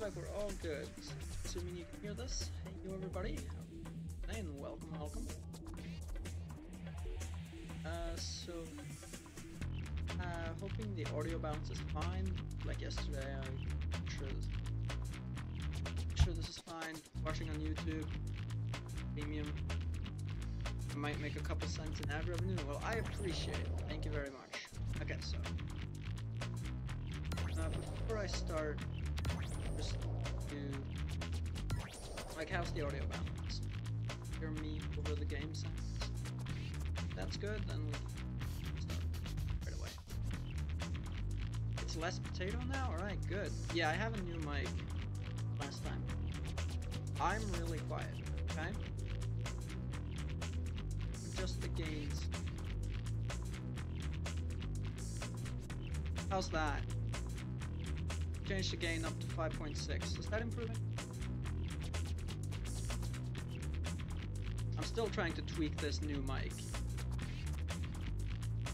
like we're all good. Assuming you can hear this. Hey you everybody. And welcome. Hoping the audio bounce is fine. Like yesterday, I'm sure this is fine. Watching on YouTube, premium. I might make a couple cents in ad revenue. Well, I appreciate it. Thank you very much. Okay, so before I start, just do like how's the audio balance? Hear me over the game sounds. If that's good, then we can start right away. It's less potato now? Alright, good. Yeah, I have a new mic last time. I'm really quiet, okay? Just the gains. How's that? Change the gain up to 5.6. Is that improving? I'm still trying to tweak this new mic.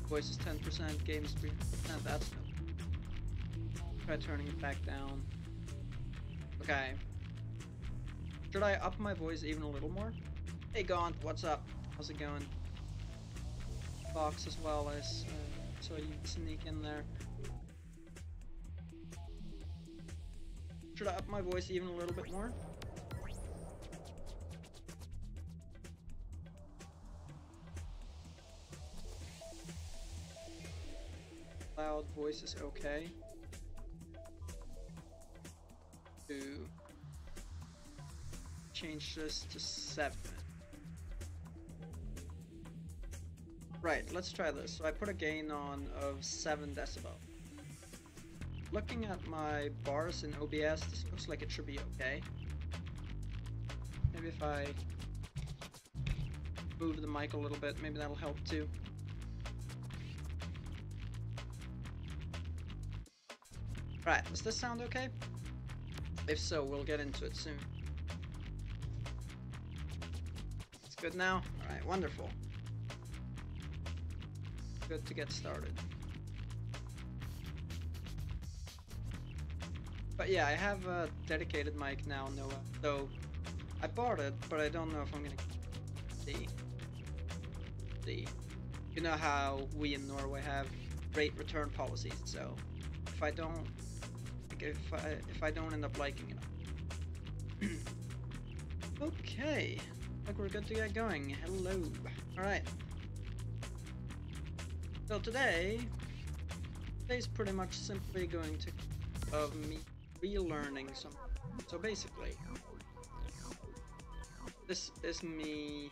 Voice is 10%, gain is 3%, that's no. Try turning it back down. Okay. Should I up my voice even a little more? Hey Gaunt, what's up? How's it going? Fox as well as so you can sneak in there. Should I up my voice even a little bit more? Loud voice is okay. To change this to 7. Right, let's try this. So I put a gain on of 7 decibel. Looking at my bars in OBS, this looks like it should be okay. Maybe if I move the mic a little bit, maybe that'll help too. Right, does this sound okay? If so, we'll get into it soon. It's good now? Alright, wonderful. Good to get started. But yeah, I have a dedicated mic now, Noah. So I bought it, but I don't know if I'm gonna see. You know how we in Norway have great return policies, so if I don't if I don't end up liking it. Okay. Look, we're good to get going. Hello. Alright. So today's pretty much simply going to of me relearning some. So basically, this is me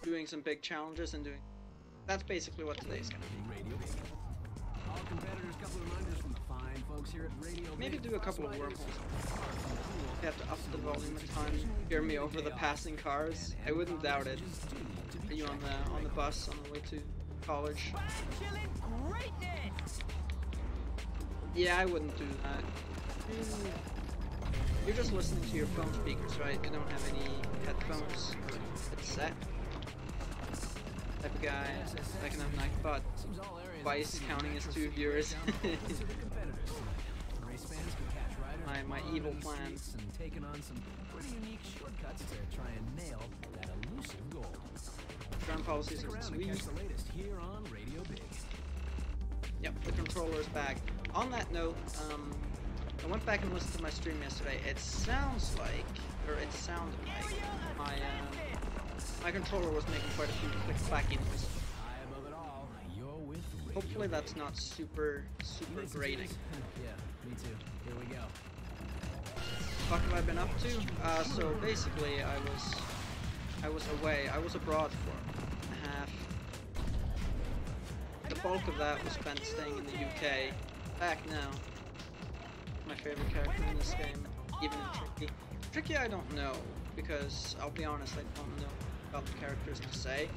doing some big challenges and doing. That's basically what today's gonna be. All competitors, couple of reminders from the fine folks here at Radio. Maybe do a couple of wormholes. You have to up the volume a ton. Hear me over the passing cars. I wouldn't doubt it. Are you on the bus on the way to college? Yeah, I wouldn't do that. You're just listening to your phone speakers, right? You don't have any headphones. It's set. Type of guy. I can have Nightbot. Vice counting as 2 viewers. my evil plan. And taking on some pretty unique shortcuts to try and nail that elusive goal. Ground policies are sweet. Catch the latest here on Radio Big. Yep, the controller is back. On that note, I went back and listened to my stream yesterday. It sounds like, or it sounded like, my controller was making quite a few click-clacky noises. Hopefully that's not super grating. Yeah, me too. Here we go. What have I been up to? So basically I was away. I was abroad for a month and a half. The bulk of that was spent staying in the UK. Back now. My favorite character in this game, even in Tricky. Tricky I don't know, because I'll be honest, I don't know about the characters per se.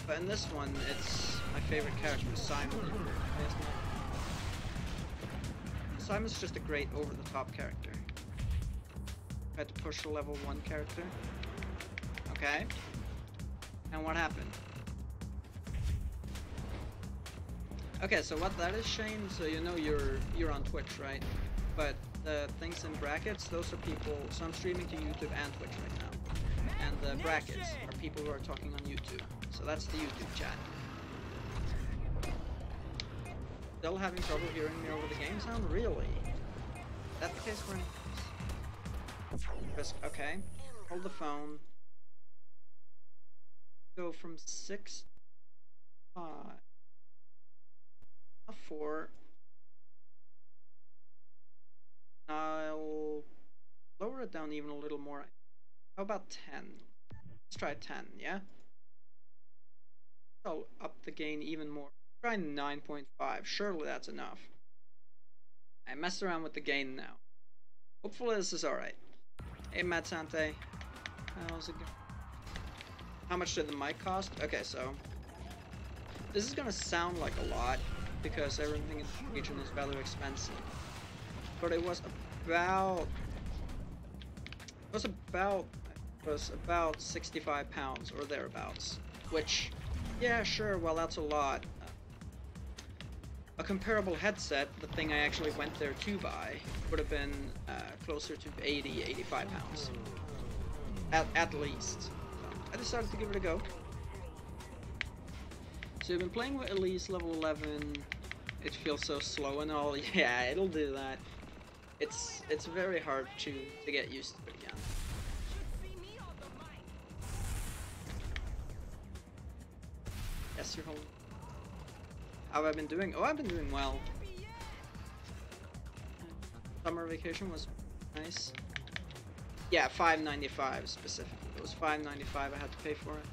But in this one, it's my favorite character, Simon. Simon's just a great over-the-top character. I had to push the level 1 character. Okay. And what happened? Okay, so what that is, Shane, so you know you're on Twitch, right? But the things in brackets, those are people, so I'm streaming to YouTube and Twitch right now. And the brackets are people who are talking on YouTube. So that's the YouTube chat. Still having trouble hearing me over the game sound? Really? Is that the case for any? Okay, hold the phone. Go from 6, 5, 4. I'll lower it down even a little more. How about 10? Let's try 10, yeah? I'll up the gain even more. Try 9.5. Surely that's enough. I messed around with the gain now. Hopefully this is alright. Hey, Matt Sante. How's it going? How much did the mic cost? Okay, so this is gonna sound like a lot because everything in the region is rather expensive. But it was about 65 pounds or thereabouts. Which, yeah, sure, well that's a lot. A comparable headset, the thing I actually went there to buy, would have been closer to 80, 85 pounds. At least. So I decided to give it a go. So I've been playing with Elise level 11. It feels so slow and all. Yeah, it'll do that. It's very hard to get used to it again. Yes, you're home. How have I been doing? Oh, I've been doing well. Summer vacation was nice. Yeah, $5.95 specifically. It was $5.95 I had to pay for it.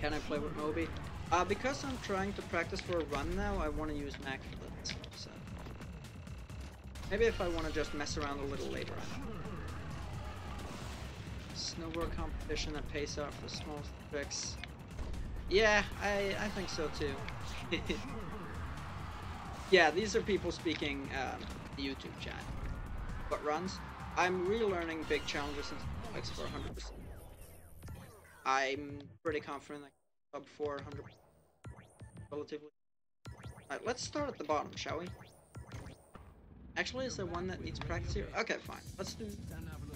Can I play with Moby? Because I'm trying to practice for a run now, I want to use Mac for that. So maybe if I want to just mess around a little later on. Snowboard competition that pays out for small tricks. Yeah, I think so too. Yeah, these are people speaking the YouTube chat. What runs? I'm relearning big challenges and spikes for 100%. I'm pretty confident I can sub 400 relatively. Alright, let's start at the bottom, shall we? Actually, is there one that needs practice here? Okay, fine. Let's do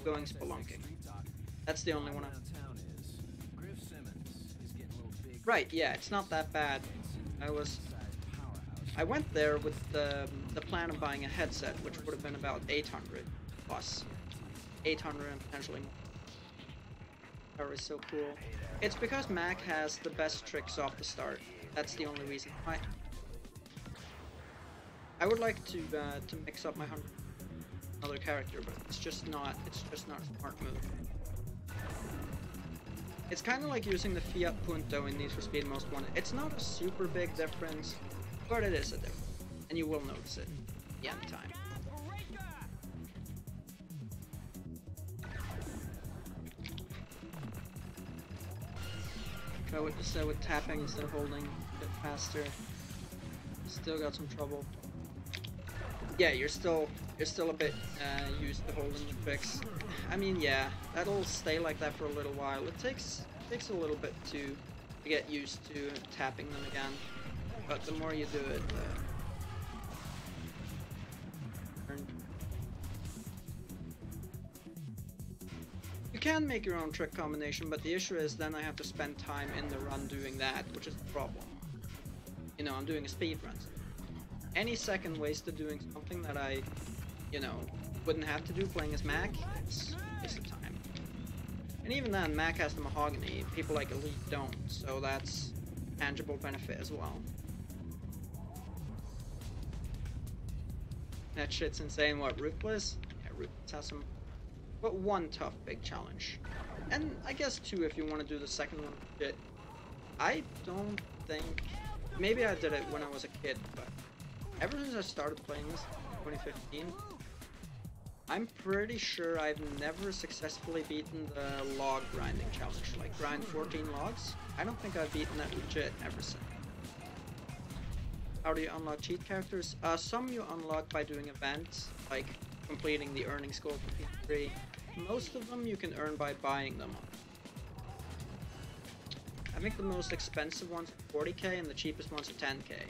going spelunking. That's the only one Right, yeah, it's not that bad. I went there with the plan of buying a headset, which would have been about 800 plus. 800 and potentially more. That is so cool. It's because Mac has the best tricks off the start. That's the only reason why. I would like to mix up my another character, but it's just not a smart move. It's kind of like using the Fiat Punto in Need for Speed Most Wanted. It's not a super big difference, but it is a difference, and you will notice it in time. Go with tapping instead of holding a bit faster. Still got some trouble. Yeah, you're still a bit used to holding the tricks. I mean, yeah, that'll stay like that for a little while. It takes a little bit to get used to tapping them again, but the more you do it, you can make your own trick combination, but the issue is then I have to spend time in the run doing that, which is the problem. You know, I'm doing a speed run. Any second wasted doing something that I, you know, wouldn't have to do playing as Mac, it's a waste of time. And even then, Mac has the mahogany, people like Elite don't, so that's tangible benefit as well. That shit's insane. What, Ruthless? Yeah, Ruthless has some, but one tough big challenge. And I guess two if you want to do the second one. Shit. I don't think, maybe I did it when I was a kid, but ever since I started playing this in 2015, I'm pretty sure I've never successfully beaten the log grinding challenge, like grind 14 logs. I don't think I've beaten that legit ever since. How do you unlock cheat characters? Some you unlock by doing events, like completing the earnings goal for P3. Most of them you can earn by buying them. I think the most expensive ones are 40k and the cheapest ones are 10k.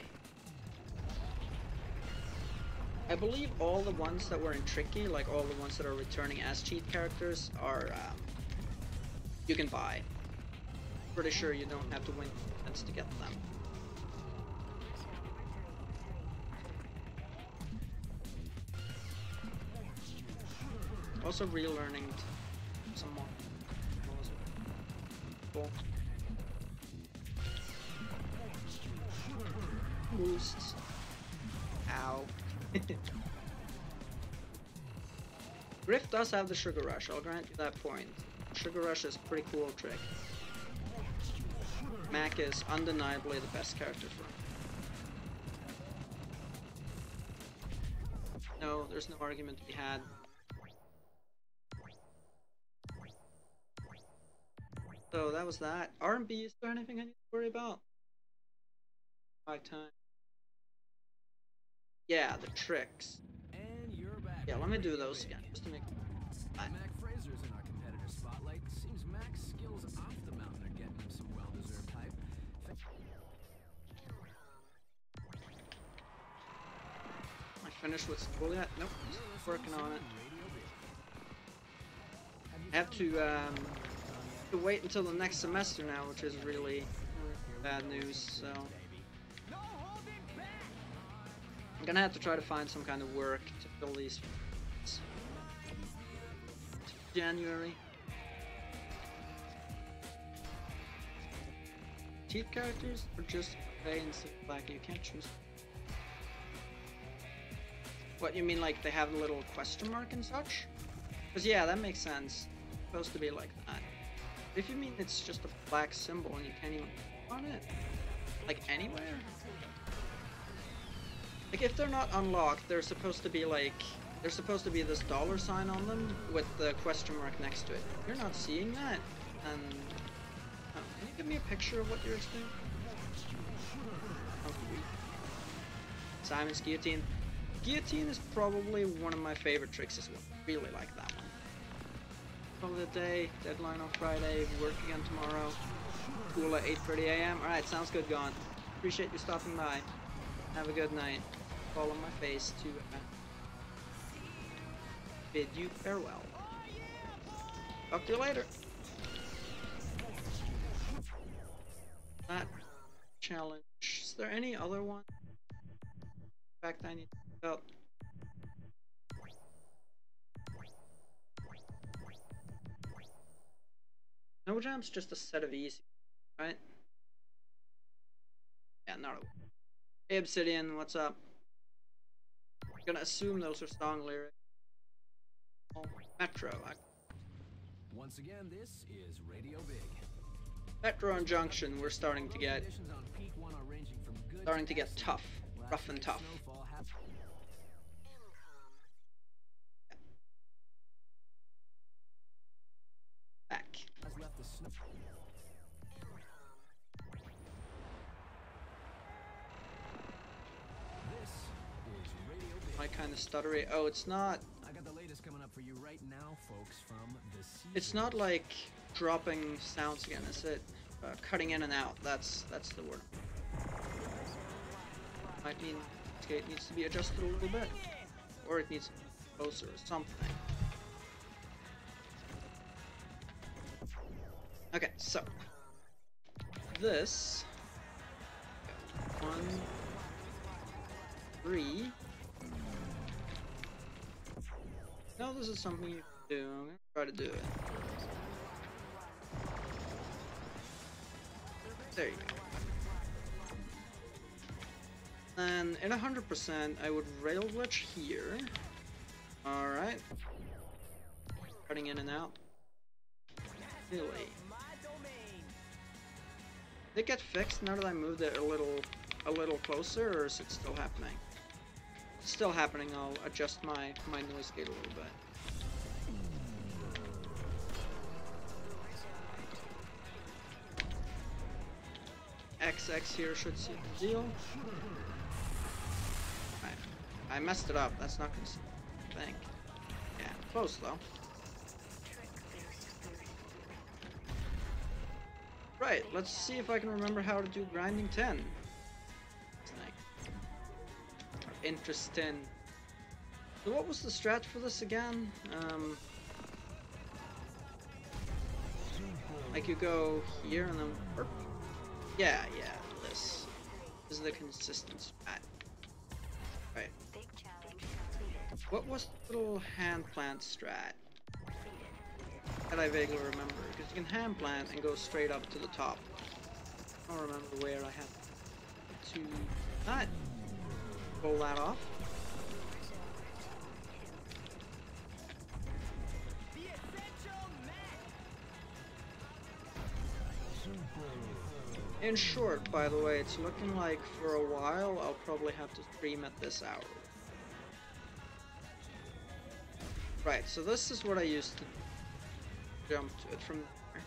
I believe all the ones that were in Tricky, like all the ones that are returning as cheat characters, are you can buy. Pretty sure you don't have to win events to get them. Also relearning some more cool boosts. Ow. Griff does have the Sugar Rush, I'll grant you that point. Sugar Rush is a pretty cool trick. Mac is undeniably the best character for him. No, there's no argument to be had. So that was that. R&B, is there anything I need to worry about? 5 times. Yeah, the tricks. And you're back. Yeah, let me do those again, just to make... Mac Fraser's in our competitor spotlight. Seems Mac's skills off the mountain are getting him some well-deserved hype. I finished with school yet? Nope, just working on it. I have to wait until the next semester now, which is really bad news, so... I'm gonna have to try to find some kind of work to fill these January. Cheat characters or just play and sit black? You can't choose. What, you mean like they have a little question mark and such? Because yeah, that makes sense. It's supposed to be like that. If you mean it's just a black symbol and you can't even click on it, like anywhere? Like if they're not unlocked, they're supposed to be like, there's supposed to be this dollar sign on them with the question mark next to it. If you're not seeing that, then oh, can you give me a picture of what you're explaining? Oh, Simon's guillotine. Guillotine is probably one of my favorite tricks as well. Really like that one. Call of the day, deadline on Friday, work again tomorrow. School at 8:30 AM. Alright, sounds good, Gone. Appreciate you stopping by. Have a good night. Fall on my face to bid you farewell. Talk to you later. That challenge. Is there any other one? In fact, I need to help. No Jam's just a set of easy, right? Yeah, not a... Hey Obsidian, what's up? I'm gonna assume those are song lyrics. Oh, Metro. Once again, this is Radio Big. Metro and Junction, we're starting to get tough, rough and tough. Back. My kind of stuttery. Oh, it's not. I got the latest coming up for you right now, folks, from the season. It's not like dropping sounds again, is it? Cutting in and out. That's the word. Might mean the gate needs to be adjusted a little bit, or it needs to be closer or something. Okay, so this 1, 3. No, this is something you can do. I'm gonna try to do it. There you go. And in 100%, I would rail glitch here. Alright. Cutting in and out. Really? Did it get fixed now that I moved it a little closer, or is it still happening? If it's still happening, I'll adjust my noise gate a little bit. SSX here should see the deal. I messed it up. That's not gonna see the thing. Yeah, close though. Right, let's see if I can remember how to do grinding 10. Interesting. So what was the strat for this again? Like you go here and then... Yeah, this is the consistent strat. Right. What was the little hand plant strat? That I vaguely remember, because you can hand plant and go straight up to the top. I don't remember where I had to not pull that off. In short, by the way, it's looking like for a while I'll probably have to stream at this hour. Right, so this is what I used to jump to it from there.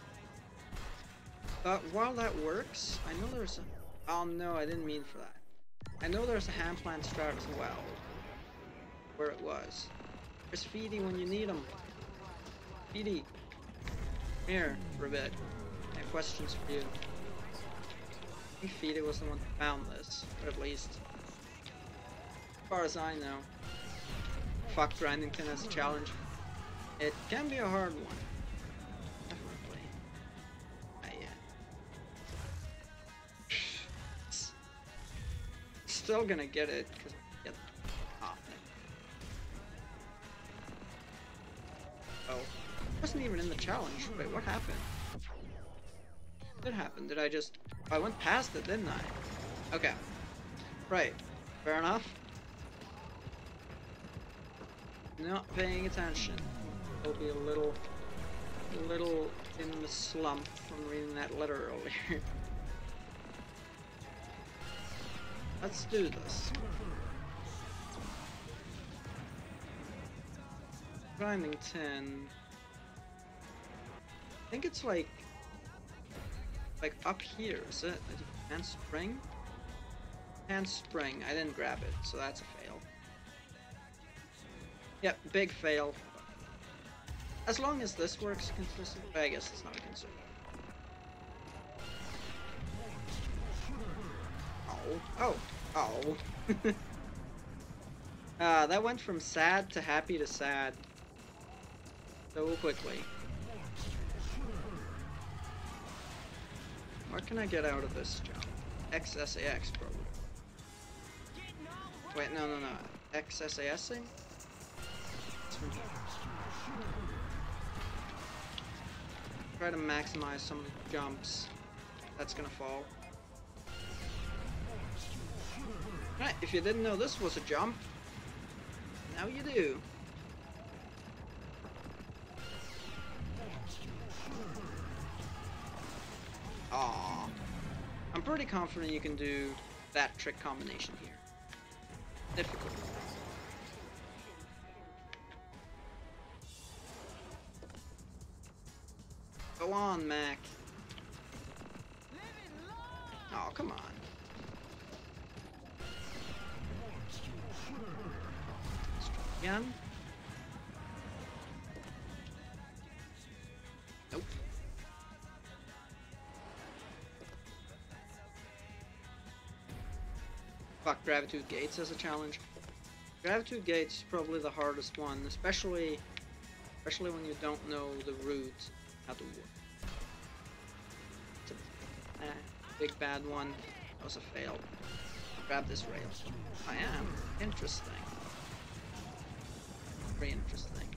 But while that works, I know there's a... Oh no, I didn't mean for that. I know there's a hand plant strat as well. Where it was. There's Feedy when you need him. Feedy. Come here for a bit. I have questions for you. I think Feedy was the one who found this, or at least, as far as I know. Fuck Brandington as a challenge. It can be a hard one. Definitely. Yeah. Still gonna get it, because I get oh. Wasn't even in the challenge. Wait, what happened? What happened? Did I just... I went past it, didn't I? Okay. Right. Fair enough. Not paying attention. I'll be a little in the slump from reading that letter earlier. Let's do this. Grinding 10. I think it's like up here, is it? Can't spring? Can't spring. I didn't grab it, so that's a fail. Yep, big fail. As long as this works consistently, I guess it's not a concern. Oh. That went from sad to happy to sad so quickly. What can I get out of this jump? SSX probably. Wait, no. XSASing? Try to maximize some of the jumps. That's gonna fall. Right, if you didn't know this was a jump, now you do. Aww. I'm pretty confident you can do that trick combination here. Difficult. Go on, Mac. Oh, come on. Again? Nope. Fuck Gravitude Gates as a challenge. Gravitude Gates is probably the hardest one, especially when you don't know the route, how to work. Big bad one. That was a fail. Grab this rail. I am. Interesting. Very interesting.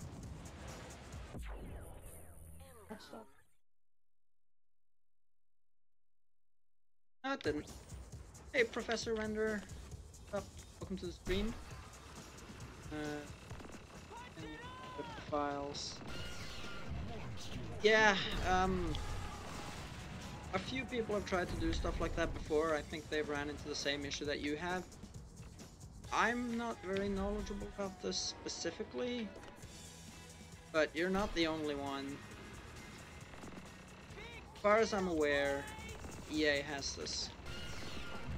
No, it didn't. Hey, Professor Renderer. Up. Welcome to the stream. And the files. Yeah, a few people have tried to do stuff like that before. I think they've ran into the same issue that you have. I'm not very knowledgeable about this specifically, but you're not the only one. As far as I'm aware, EA has this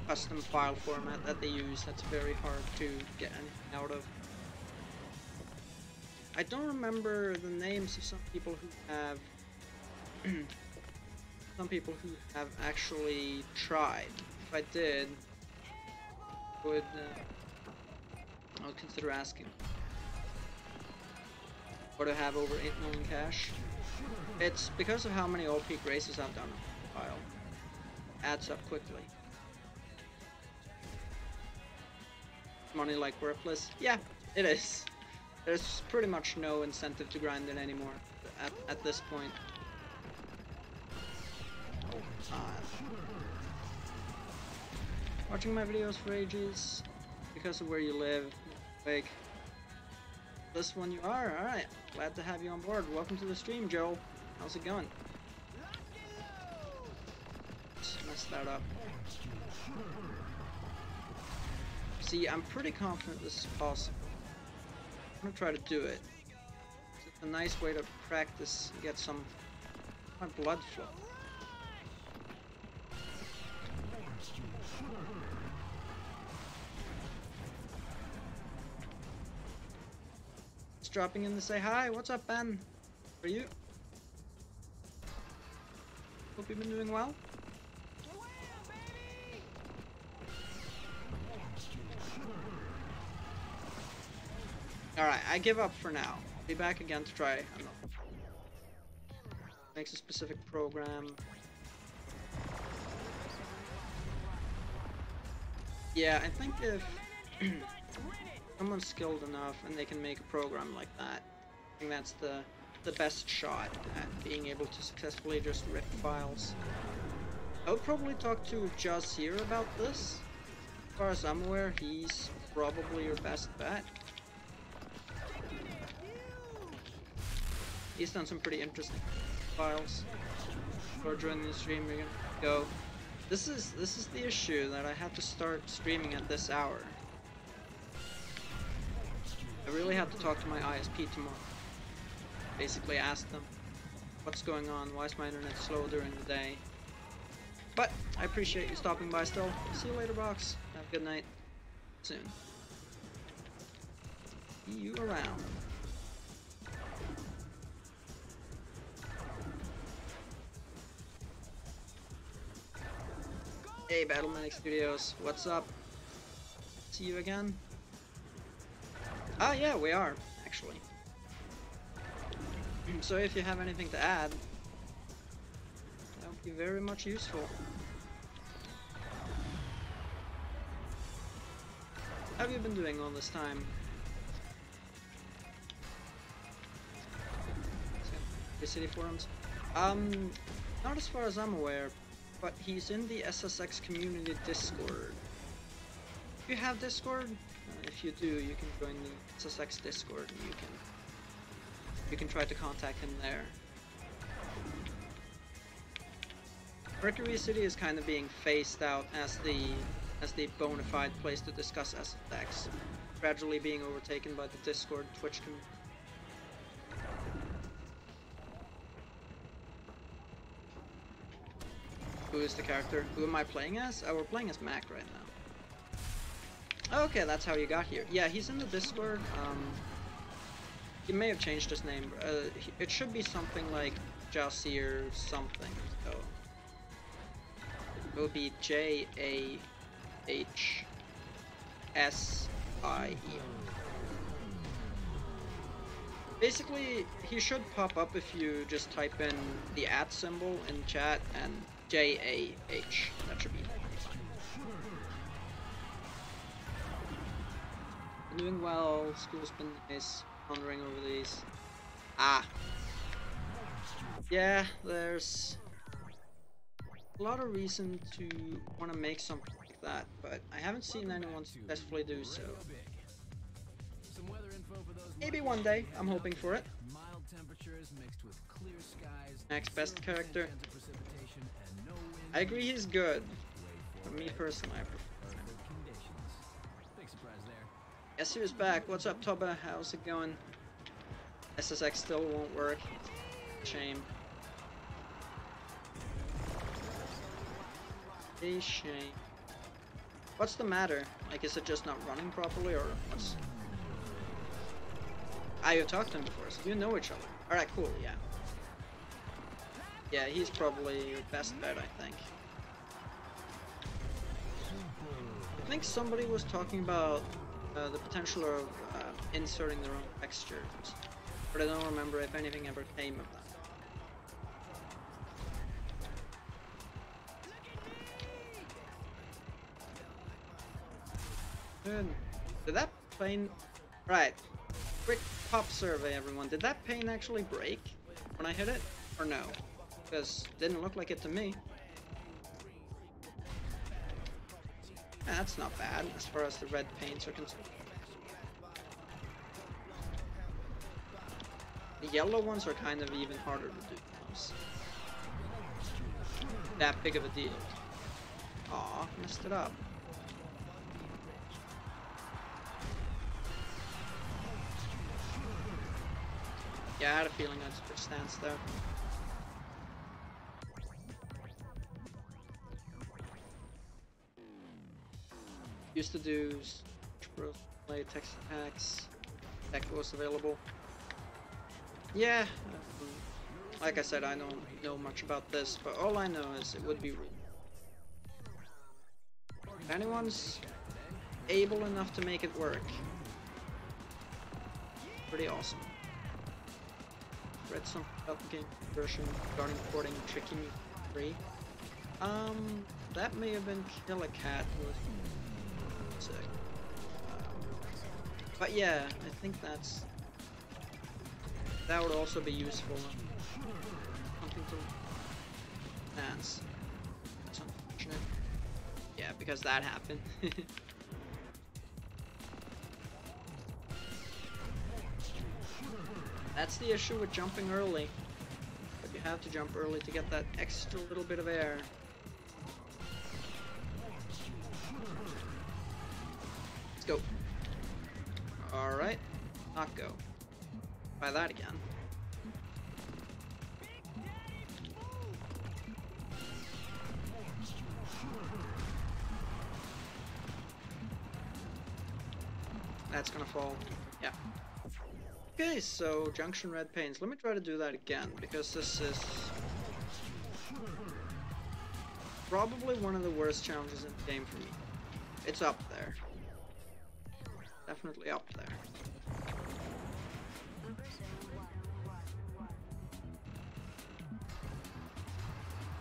custom file format that they use that's very hard to get anything out of. I don't remember the names of some people who have actually tried. If I did, I would consider asking. or to have over 8 million cash. It's because of how many all-peak races I've done in a while. Adds up quickly. Money like worthless? Yeah, it is. There's pretty much no incentive to grind it anymore at this point. Watching my videos for ages because of where you live. Like this one you are. Alright, glad to have you on board. Welcome to the stream, Joel. How's it going? Let's mess that up. See, I'm pretty confident this is possible. I'm gonna try to do it. It's a nice way to practice and get some my blood flow. Just dropping in to say hi. What's up, Ben? How are you? Hope you've been doing well. Alright, I give up for now. Be back again to try another. Makes a specific program. Yeah, I think if someone's skilled enough and they can make a program like that, I think that's the best shot at being able to successfully just rip files. I would probably talk to Jazir about this. As far as I'm aware, he's probably your best bet. He's done some pretty interesting files. Before joining the stream, you're gonna go. This is the issue, that I have to start streaming at this hour. I really have to talk to my ISP tomorrow. Basically ask them what's going on, why is my internet slow during the day. But I appreciate you stopping by still. See you later, Box. Have a good night. Soon. See you around. Hey, Battlemanic Studios, what's up? See you again? Ah, yeah, we are, actually. So if you have anything to add, that would be very much useful. How have you been doing all this time? The city forums? Not as far as I'm aware. But he's in the SSX community Discord. If you have Discord, if you do, you can join the SSX Discord and you can try to contact him there. Mercury City is kind of being phased out as the bona fide place to discuss SSX, gradually being overtaken by the Discord Twitch community. Who is the character? Who am I playing as? Oh, we're playing as Mac right now. Okay, that's how you got here. Yeah, he's in the Discord. He may have changed his name. It should be something like Jazir something. So it will be Jahsie. Basically, he should pop up if you just type in the @ symbol in chat and JAH. That should be fine. Been doing well. School's been nice. Pondering over these. Ah. Yeah, there's a lot of reason to want to make something like that, but I haven't seen anyone successfully do so. Maybe one day. I'm hoping for it. Next best character. I agree he's good. For me personally, I prefer him. SU is back. What's up, Toba? How's it going? SSX still won't work. Shame. A shame. What's the matter? Like, is it just not running properly, or what's... Ah, you talked to him before, so you know each other. Alright, cool, yeah. Yeah, he's probably your best bet, I think. I think somebody was talking about the potential of inserting their own textures but I don't remember if anything ever came of that. Good. Did that plane... Right. Quick pop survey, everyone. Did that pane actually break when I hit it? Or no? Because it didn't look like it to me. That's not bad as far as the red paints are concerned. The yellow ones are kind of even harder to do. That big of a deal. Aw, messed it up. Yeah, I had a feeling I'd switch stance there. Used to do play text attacks. Tech was available. Yeah, like I said, I don't know much about this, but all I know is it would be rude. If anyone's able enough to make it work, pretty awesome. Read some about the game version regarding porting Tricky Me 3. That may have been Kill a Cat who was sick. But yeah, I think that would also be useful. Something to dance. That's unfortunate. Yeah, because that happened. That's the issue with jumping early. But you have to jump early to get that extra little bit of air. Let's go. Alright. Not go. Try that again. That's gonna fall. Yeah. Okay, so junction red panes. Let me try to do that again, because this is probably one of the worst challenges in the game for me. It's up there. Definitely up there.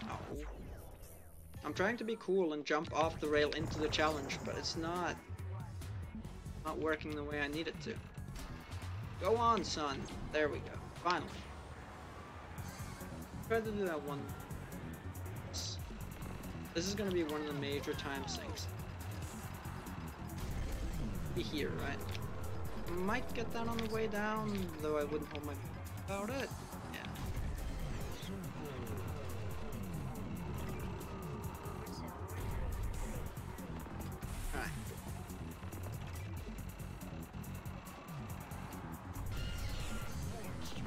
Oh. I'm trying to be cool and jump off the rail into the challenge, but it's not working the way I need it to. Go on, son. There we go. Finally. Try to do that one. This is going to be one of the major time sinks. Be here, right? Might get that on the way down, though I wouldn't hold my about it. Yeah. Alright.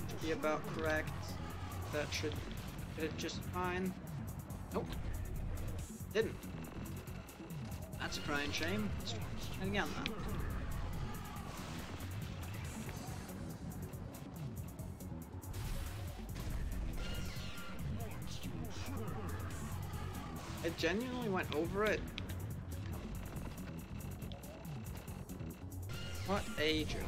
Should be about correct. That should hit it just fine. Nope. Didn't. That's a crying shame. Let's try it again then. I genuinely went over it. What a joke.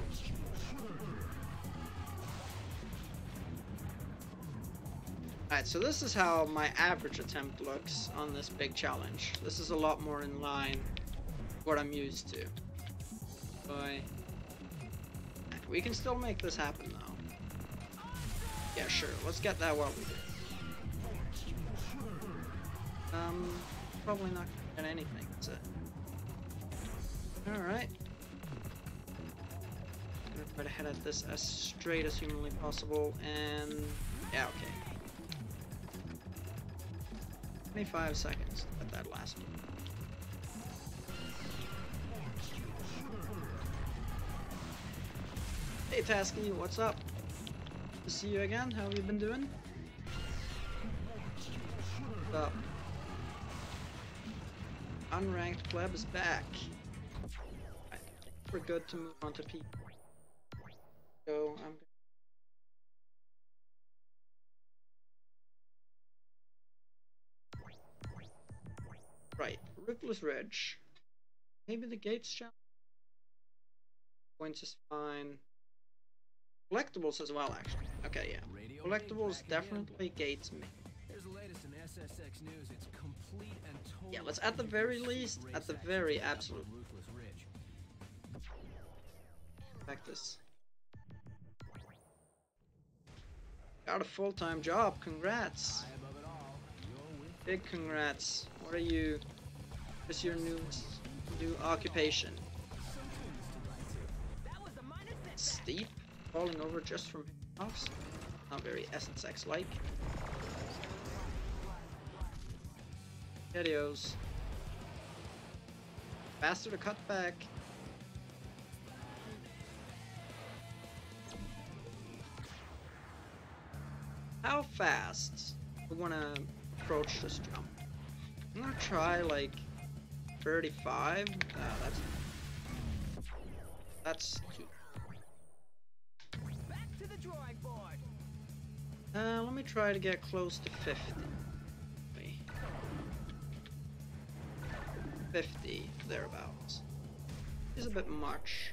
Alright, so this is how my average attempt looks on this big challenge. This is a lot more in line with what I'm used to. Boy. We can still make this happen though. Yeah, sure. Let's get that while we do. Probably not gonna get anything, is it? Alright. Gonna try to head at this as straight as humanly possible, and yeah, okay. 25 seconds at that last one. Hey Tasky, what's up? Good to see you again. How have you been doing? What's up? Unranked pleb is back. I think we're good to move on to P. So I'm right. Ruthless Ridge. Maybe the gates challenge. Points is fine. Collectibles as well, actually. Okay, yeah. Radio Collectibles back again. definitely gates me. Here's the latest in SSX news. It's complete and total. Yeah, let's at the very least, at the very absolute. Ruthless Ridge. Back this. Got a full-time job. Congrats. High above it all. You're with Big congrats. What are you? What's your new occupation? Steep, falling over just from house. Not very SSX like. Videos. Faster to cut back. How fast we wanna approach this jump? I'm gonna try like 35. That's too. back to the drawing board. Let me try to get close to 50. 50 thereabouts. Is a bit much.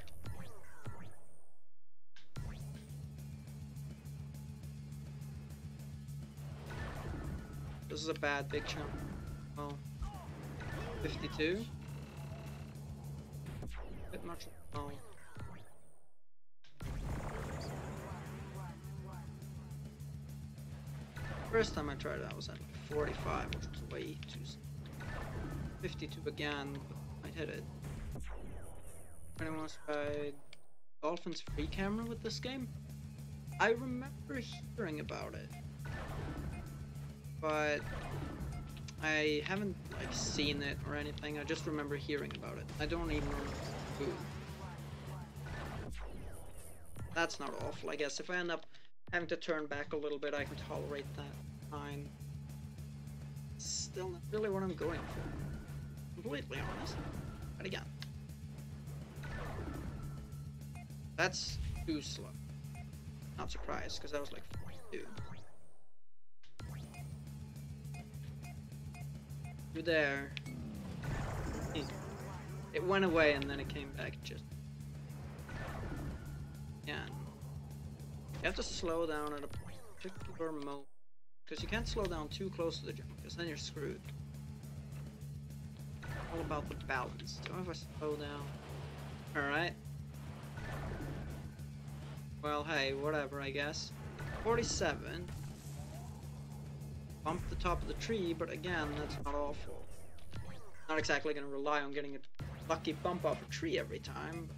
This is a bad big jump. Oh. 52. Bit much. Oh. First time I tried it, I was at 45, which was way too. 52 again, but I hit it. Anyone else tried Dolphin's free camera with this game? I remember hearing about it, but I haven't like seen it or anything. I just remember hearing about it. I don't even remember who. That's not awful. I guess if I end up having to turn back a little bit, I can tolerate that. Fine. Still not really what I'm going for. Completely honest. But again. That's too slow. Not surprised, because I was like 42. You're there. It went away and then it came back just. Yeah. You have to slow down at a particular moment. Because you can't slow down too close to the jump, because then you're screwed. All about the balance. So if I slow down. Alright. Well, hey, whatever, I guess. 47. Bump the top of the tree, but again, that's not awful. Not exactly going to rely on getting a lucky bump off a tree every time.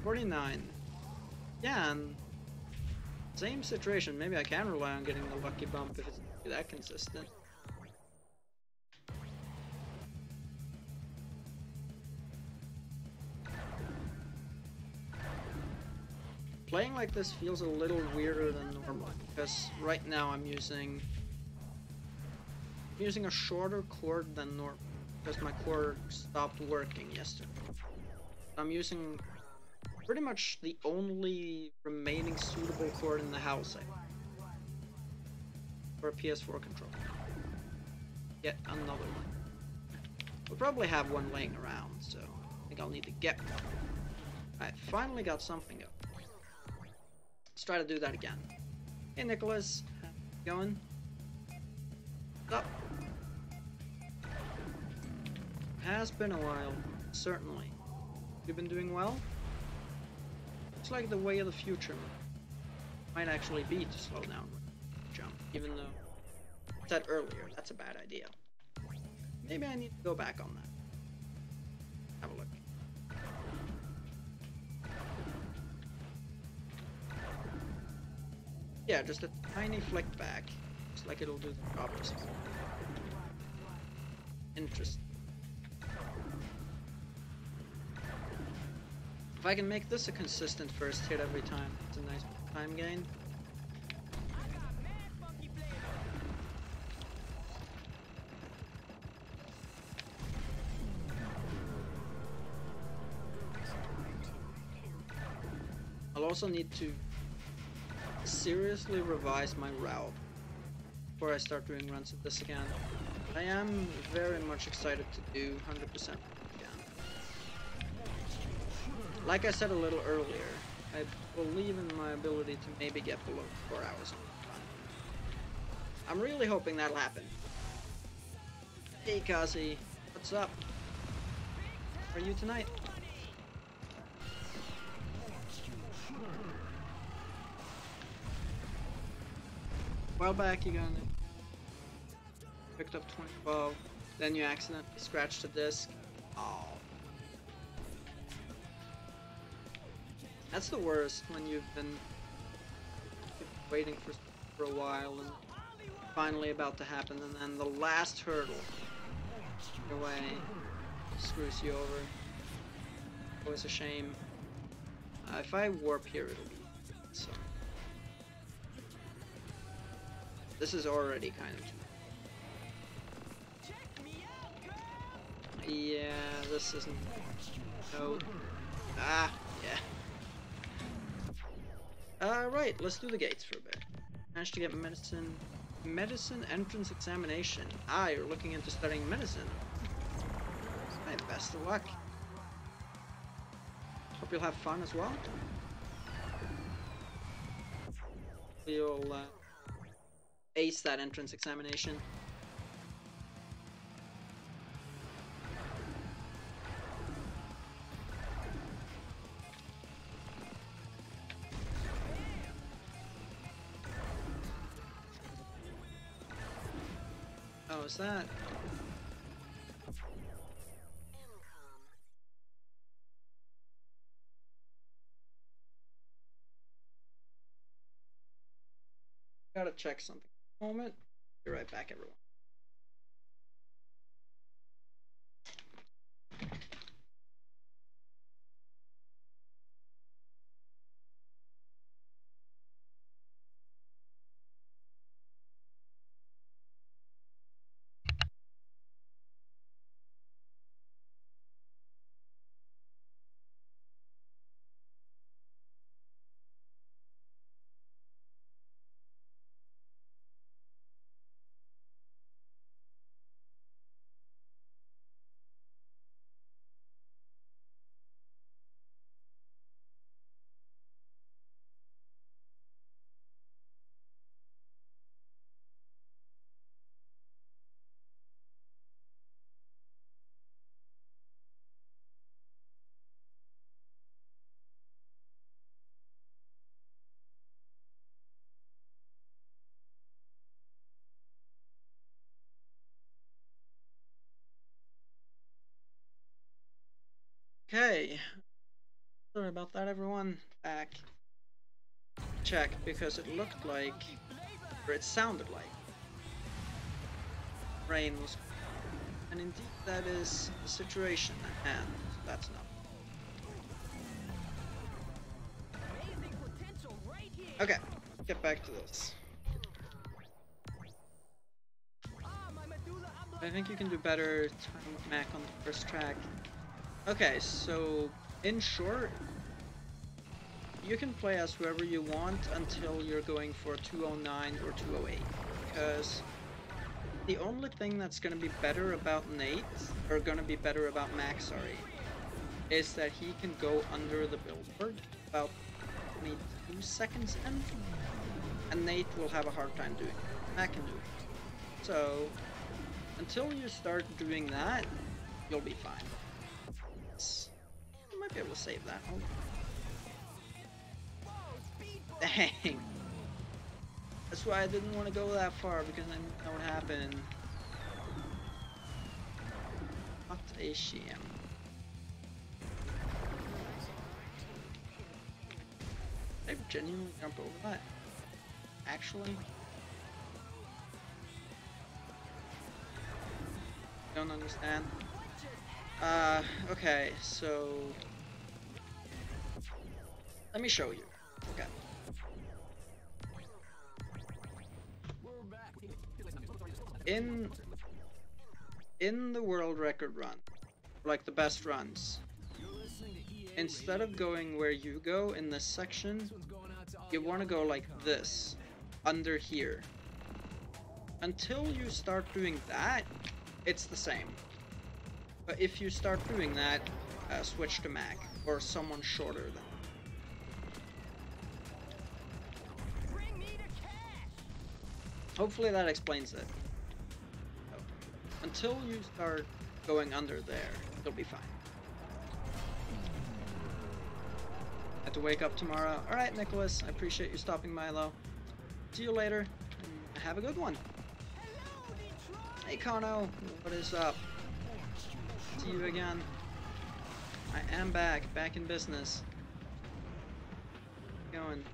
49. Yeah, and same situation. Maybe I can rely on getting the lucky bump if it's that consistent. Playing like this feels a little weirder than normal because right now I'm using a shorter cord than normal because my cord stopped working yesterday. I'm using pretty much the only remaining suitable cord in the house for a PS4 controller. Yet another one. We'll probably have one laying around, so I think I'll need to get one. Alright, finally got something up. Let's try to do that again. Hey Nicholas, how's it going? What's up? Has been a while, certainly. You've been doing well? Looks like the way of the future might actually be to slow down jump, even though I said earlier that's a bad idea. Maybe I need to go back on that. Have a look. Yeah, just a tiny flick back. Looks like it'll do the job or something. Interesting. If I can make this a consistent first hit every time, it's a nice time gain. I'll also need to seriously revise my route. before I start doing runs of this again. I am very much excited to do 100% again. Like I said a little earlier, I believe in my ability to maybe get below 4 hours on run. I'm really hoping that'll happen. Hey Kazi, what's up? How are you tonight? A while back you got it. Picked up 2012, then you accidentally scratched the disc. Oh. That's the worst when you've been waiting for a while and finally about to happen, and then the last hurdle your way screws you over. Always a shame. If I warp here, it'll be so. This is already kind of. Yeah, this isn't. No. Ah, yeah. Right, let's do the gates for a bit. Managed to get medicine entrance examination. Ah, you're looking into studying medicine. Hey, best of luck. Hope you'll have fun as well. You'll ace that entrance examination. Oh, is that? Gotta check something. Moment. Be right back, everyone. Okay. Sorry about that, everyone. Back. Check, because it looked like, or it sounded like, rain was. And indeed, that is the situation at hand. That's not. Okay, get back to this. I think you can do better time Mac on the first track. Okay, so in short, you can play as whoever you want until you're going for 209 or 208, because the only thing that's going to be better about Nate, or going to be better about Max, sorry, is that he can go under the billboard about 22 seconds in, and Nate will have a hard time doing it. Mac can do it. So, until you start doing that, you'll be fine. I might be able to save that. Hold on. Dang. That's why I didn't want to go that far, because I knew that would happen. What a shame. Did I genuinely jump over that? Actually? Don't understand. Okay, so let me show you. Okay. In the world record run, like the best runs, instead of going where you go in this section, you want to go like this, under here. until you start doing that, it's the same. But if you start doing that, switch to Mac or someone shorter than. Bring me to cash. Hopefully that explains it. So, until you start going under there, you'll be fine. Have to wake up tomorrow. Alright, Nicholas, I appreciate you stopping by, though. See you later, and have a good one. Hello, Detroit. Hey, Kano, what is up? See you again. I am back in business. Going.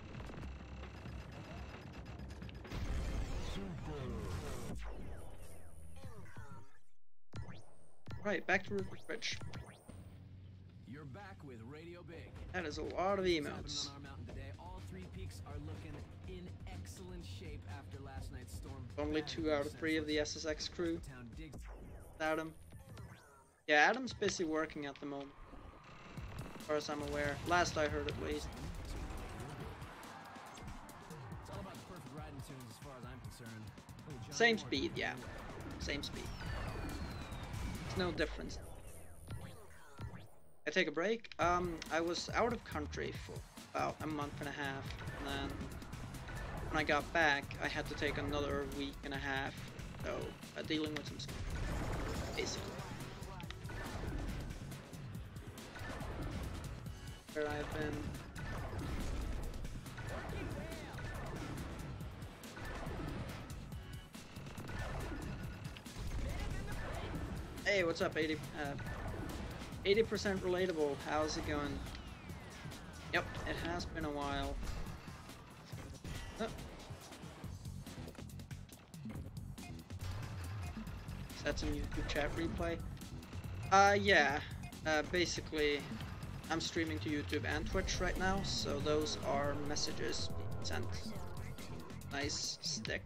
Right, back to Rich. You're back with Radio Big. That is a lot of What's happening emotes. on our mountain today? All three peaks are looking in excellent shape after last night's storm. Only Battered 2 out of 3 of the SSX crew. Adam. Yeah, Adam's busy working at the moment, as far as I'm aware. Last I heard, at least. It's all about the perfect riding tunes as far as I'm concerned. Little Johnny Same Moore speed, can yeah. do it. Same speed. There's no difference. I take a break. I was out of country for about a month and a half, and then when I got back, I had to take another week and a half, so dealing with some stuff, basically. Where I've been. Hey, what's up, 80% relatable? How's it going? Yep, it has been a while. Oh. Is that some YouTube chat replay? Yeah. Basically, I'm streaming to YouTube and Twitch right now, so those are messages being sent. Nice stick.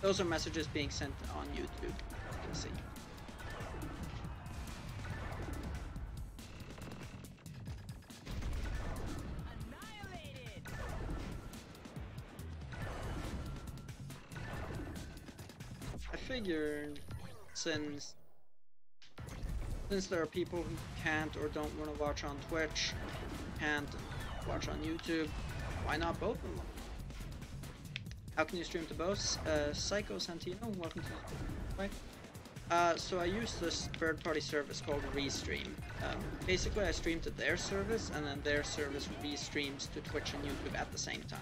Those are messages being sent on YouTube, you can see. I figured since there are people who can't or don't want to watch on Twitch, can't watch on YouTube, why not both of them? How can you stream to both? Psycho Santino, welcome to the right. So I use this third-party service called Restream. Basically, I stream to their service, and then their service restreams to Twitch and YouTube at the same time.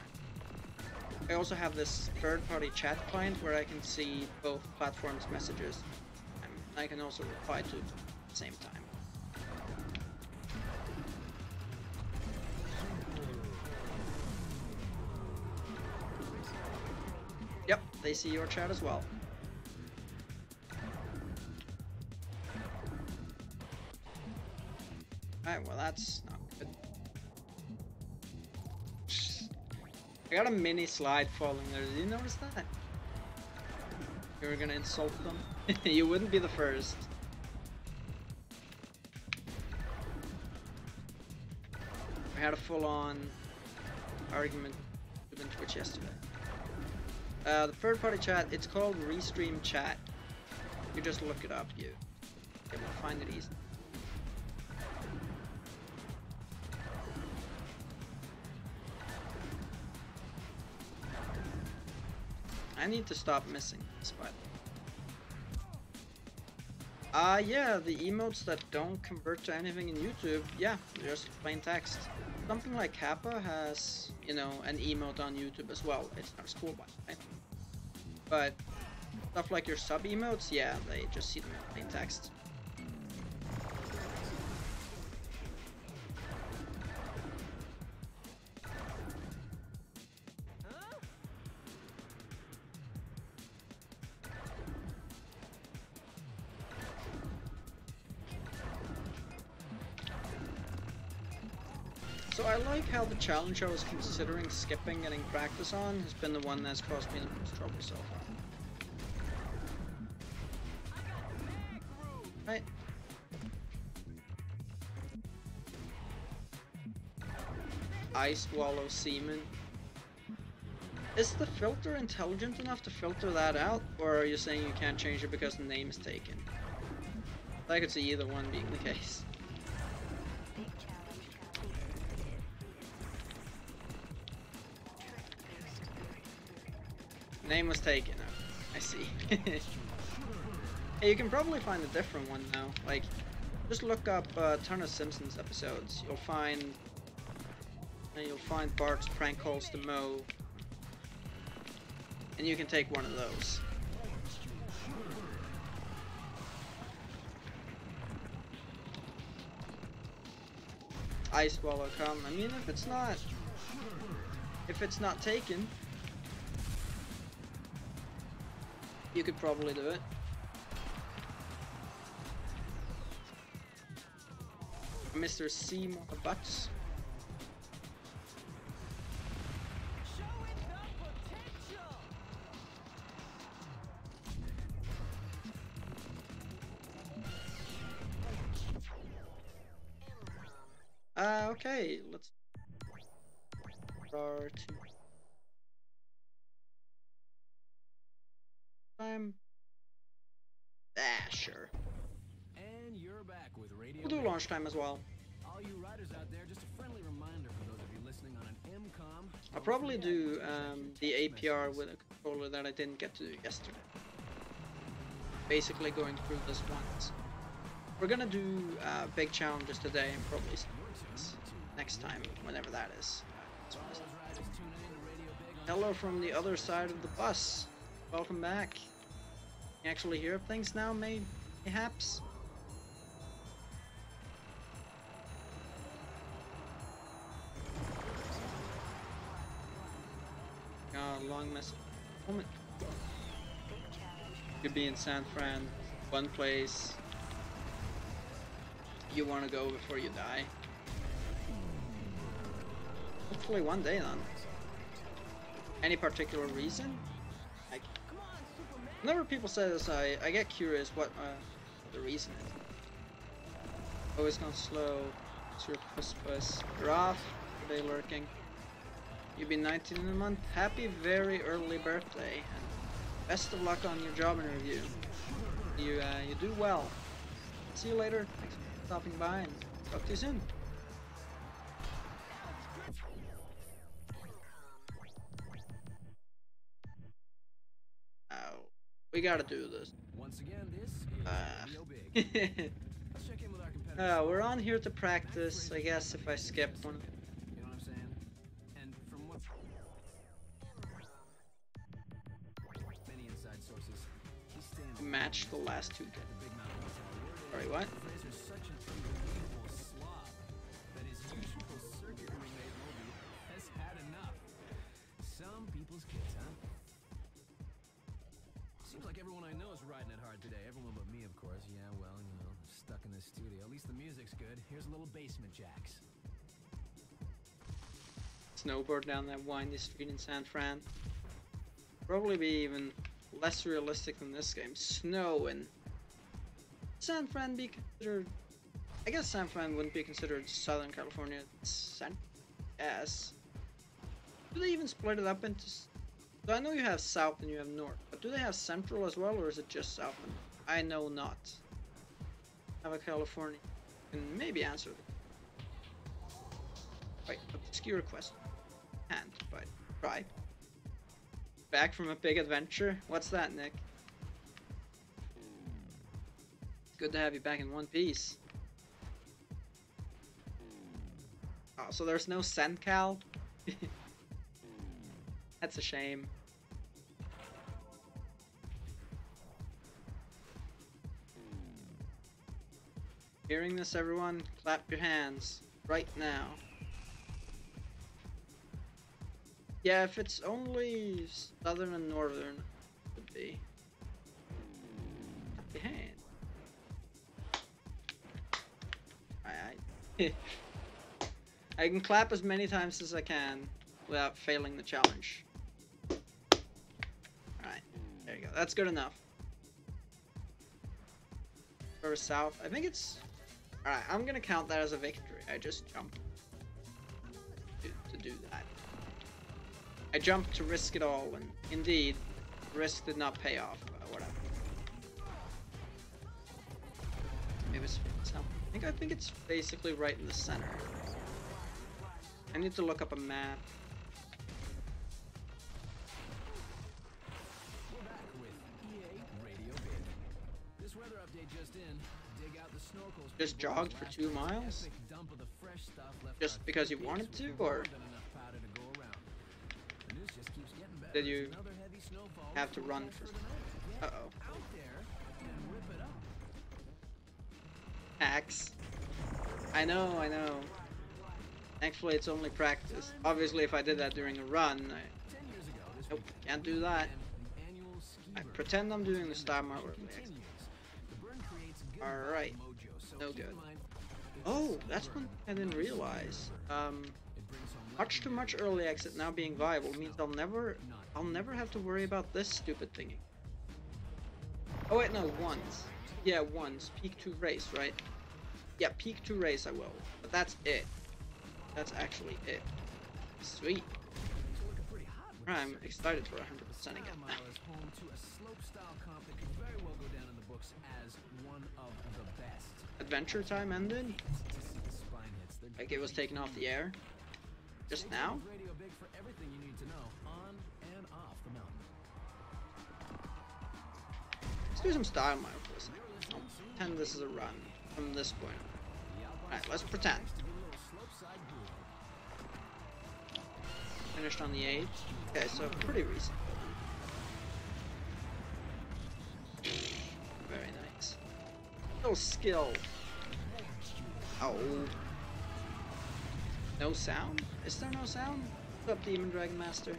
I also have this third-party chat client where I can see both platforms' messages, and I can also reply to them at the same time. Yep, they see your chat as well. Alright, well that's not good. I got a mini slide falling there. Did you notice that? You were gonna insult them? You wouldn't be the first. We had a full-on argument with Twitch yesterday. The third-party chat, it's called Restream Chat. You just look it up, you will find it easy. I need to stop missing this, by the way. Yeah, the emotes that don't convert to anything in YouTube, yeah, just plain text. Something like Kappa has, you know, an emote on YouTube as well. It's not a school by, right? But stuff like your sub emotes, yeah, they just see them in plain text. So I like how the challenge I was considering skipping getting practice on has been the one that's caused me the most trouble so far. Right. I swallow semen. Is the filter intelligent enough to filter that out, or are you saying you can't change it because the name is taken? I could see either one being the case. Name was taken. Oh, I see. Hey, you can probably find a different one now. Like, just look up a ton of Simpsons episodes. You'll find Bart's prank calls to Moe, and you can take one of those. Ice Swallow come. I mean, if it's not taken, you could probably do it. Mr. Seymour Butts. Okay, let's start time. Sure. And you're back with Radio We'll do Big. launch time as well. All you riders out there, just a friendly reminder for those of you listening on an MCOM. I'll probably do the APR with a controller that I didn't get to do yesterday. Basically going through this once. We're gonna do big challenges today and probably next time, whenever that is. Hello from the other side of the bus. Welcome back. You actually hear things now, mayhaps? Long message. Moment. Could be in San Fran, one place you want to go before you die. Hopefully one day then. Any particular reason? Like, whenever people say this, I get curious what the reason is. Always gone slow. It's your puss. You're off. Day lurking. You'll be 19 in a month. Happy very early birthday, and best of luck on your job interview. You do well. See you later. Thanks for stopping by, and talk to you soon. Oh, we gotta do this. Once again, this is Radio Big. Let's check in with our competitors. We're on here to practice. I guess if I skip one. You know what I'm saying? And from what many inside sources, he's staying Match the last two. the Big Mountain Hotel. Sorry, what? Fraser's such an unbelievable slob that his usual circuit remade movie has had enough. Some people's kids, huh? Seems like everyone I know is riding it hard today. Everyone but me, of course. Yeah, well, you know, stuck in the studio. At least the music's good. Here's a little basement jacks. Snowboard down that windy street in San Fran. Probably be even less realistic than this game. Snow in San Fran be considered? I guess San Fran wouldn't be considered Southern California. Yes. Do they even split it up into? So I know you have South and you have North, but do they have Central as well, or is it just South? I know not. Have a California. Can maybe answer it. Quite obscure question. Can't, but try. Back from a big adventure? What's that, Nick? Good to have you back in one piece. Oh, so there's no SenCal? That's a shame. Hearing this, everyone? Clap your hands. Right now. Yeah, if it's only Southern and Northern, it would be. Clap your hands. I can clap as many times as I can without failing the challenge. Alright, there you go. That's good enough. Or South. I think it's... Alright, I'm gonna count that as a victory. I just jumped to do that. I jumped to risk it all, and indeed, the risk did not pay off. Whatever. Maybe it's now. I think it's basically right in the center. I need to look up a map. We're back with EA Radio Bid. This weather update just in. Dig out the snorkels. Just jogged for 2 miles? Just because you wanted to, or did you have to run for? Uh-oh. Axe. I know. Thankfully, it's only practice. Obviously, if I did that during a run, nope, can't do that. I pretend I'm doing the star mark. Alright. No good. Oh, that's one I didn't realize. Much too much early exit now being viable means I'll never have to worry about this stupid thingy. Oh wait, no, once. Yeah, once. Peak 2 race, right? Yeah, peak 2 race I will. But that's it. That's actually it. Sweet. I'm excited for 100% again. Adventure time ended? Like it was taken off the air? Just now? Let's do some style mile for a second. I'll pretend this is a run from this point. Alright, let's pretend. Finished on the 8th. Okay, so pretty recent. Very nice. Little skill. Oh. No sound? Is there no sound? What's up, Demon Dragon Master?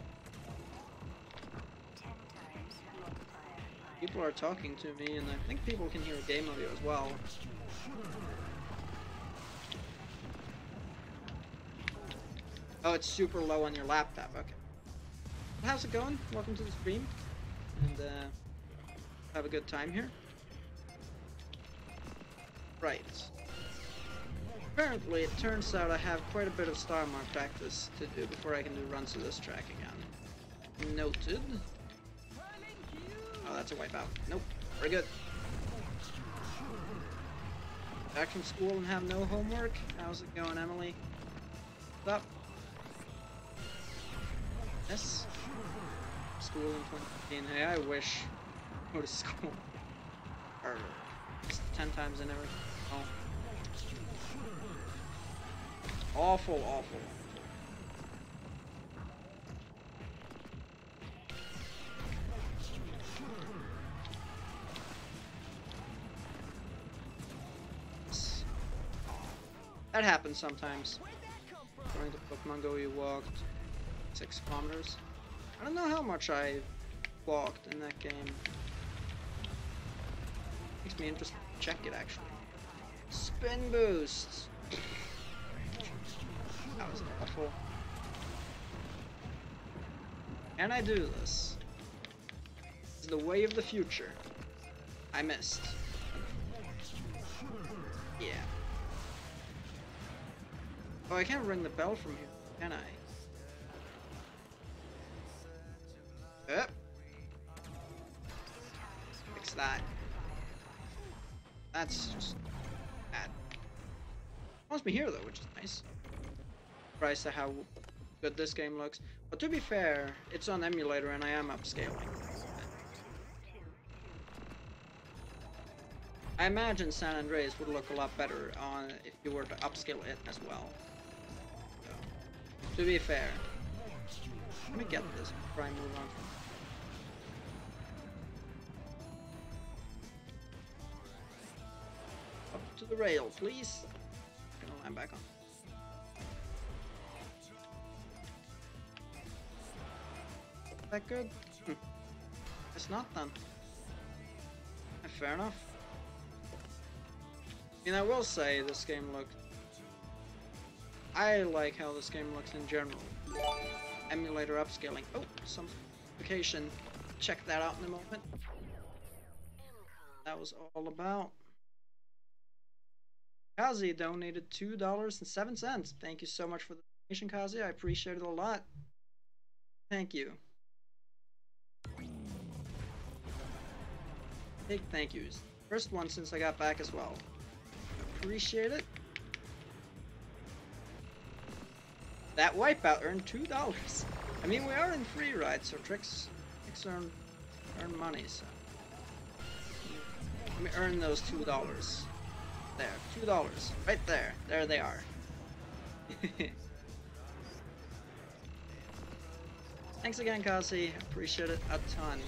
People are talking to me, and I think people can hear game audio as well. Oh, it's super low on your laptop. Okay. How's it going? Welcome to the stream, and have a good time here. Right. Apparently, it turns out I have quite a bit of star mark practice to do before I can do runs of this track again. Noted. Oh, that's a wipeout. Nope. We're good. Back from school and have no homework? How's it going, Emily? What's up? Yes. School in 2015. Hey, I wish I go to school. Or just 10 times I never. Oh. Awful, awful. That happens sometimes. Going to Pokemon Go, you walked 6 kilometers. I don't know how much I walked in that game. Makes me interested to check it actually. Spin boosts. That was awful. Can I do this? This is the way of the future. I missed. Yeah. Oh, I can't ring the bell from here, can I? Yep. Fix that. That's just bad. Wants me here though, which is nice. Surprised at how good this game looks. But to be fair, it's on emulator and I am upscaling. I imagine San Andreas would look a lot better on if you were to upscale it as well. So, to be fair, let me get this before I move on. Up to the rail, please. I'm back on. That good? It's not done. Fair enough. I mean, I will say this game looked... I like how this game looks in general. Emulator upscaling. Oh, some notification. Check that out in a moment. That was all about. Kazi donated $2.07. Thank you so much for the donation, Kazi. I appreciate it a lot. Thank you. Big thank yous. First one since I got back as well. Appreciate it. That wipeout earned $2. I mean, we are in free ride, so tricks earn money. So let me earn those $2. There, $2 right there. There they are. Thanks again, Kasi. Appreciate it a ton.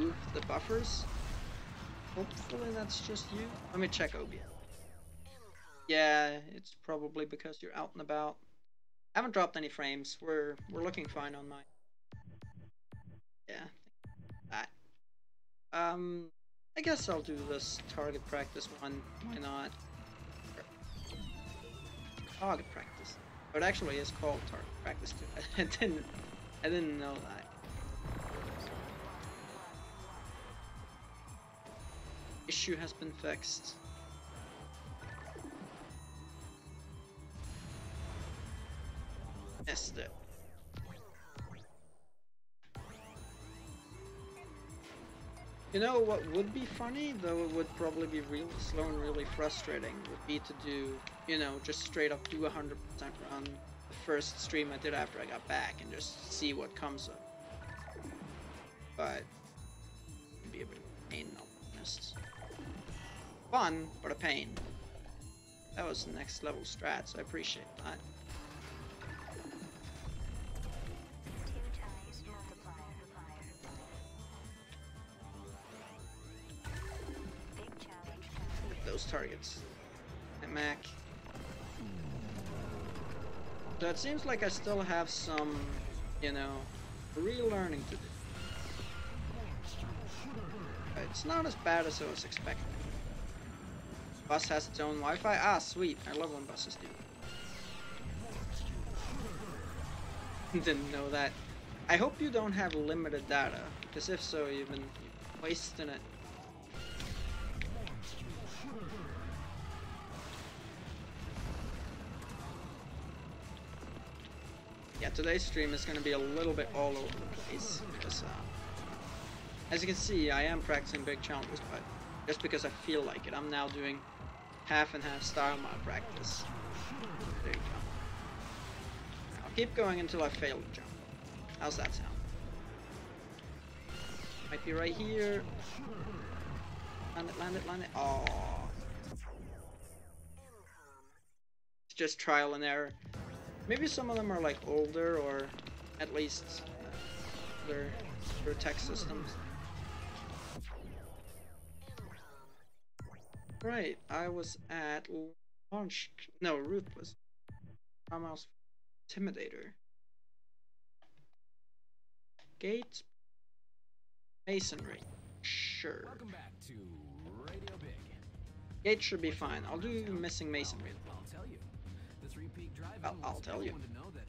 Oof, the buffers. Hopefully that's just you. Let me check OBS. Yeah, it's probably because you're out and about. I haven't dropped any frames. We're looking fine on mine. Yeah, that. I guess I'll do this target practice one. Why not? Target practice. But actually, it's called target practice too. I didn't know that. Issue has been fixed. Missed it. You know what would be funny, though it would probably be really slow and really frustrating, would be to do, you know, just straight up do 100% run the first stream I did after I got back and just see what comes of it. But it'd be a bit of a pain, I'll be honest. Fun, but a pain. That was the next level strat, so I appreciate that. Those targets. And Mac. So it seems like I still have some, you know, relearning to do. But it's not as bad as I was expecting. Bus has its own Wi-Fi? Ah, sweet. I love when buses do. Didn't know that. I hope you don't have limited data, because if so, you've been wasting it. Yeah, today's stream is going to be a little bit all over the place, because, as you can see, I am practicing big challenges, but just because I feel like it, I'm now doing half and half style mod practice. There you go. I'll keep going until I fail the jump. How's that sound? Might be right here. Land it, land it, land it. Oh. It's just trial and error. Maybe some of them are like older, or at least their tech systems. Right, I was at launch. No, Ruth was. Farmhouse Intimidator. Gates. Masonry. Sure. Welcome back to Radio Big. Gates should be fine. I'll do missing masonry. I'll tell you. The three-peak drive. I'll tell you. To know that.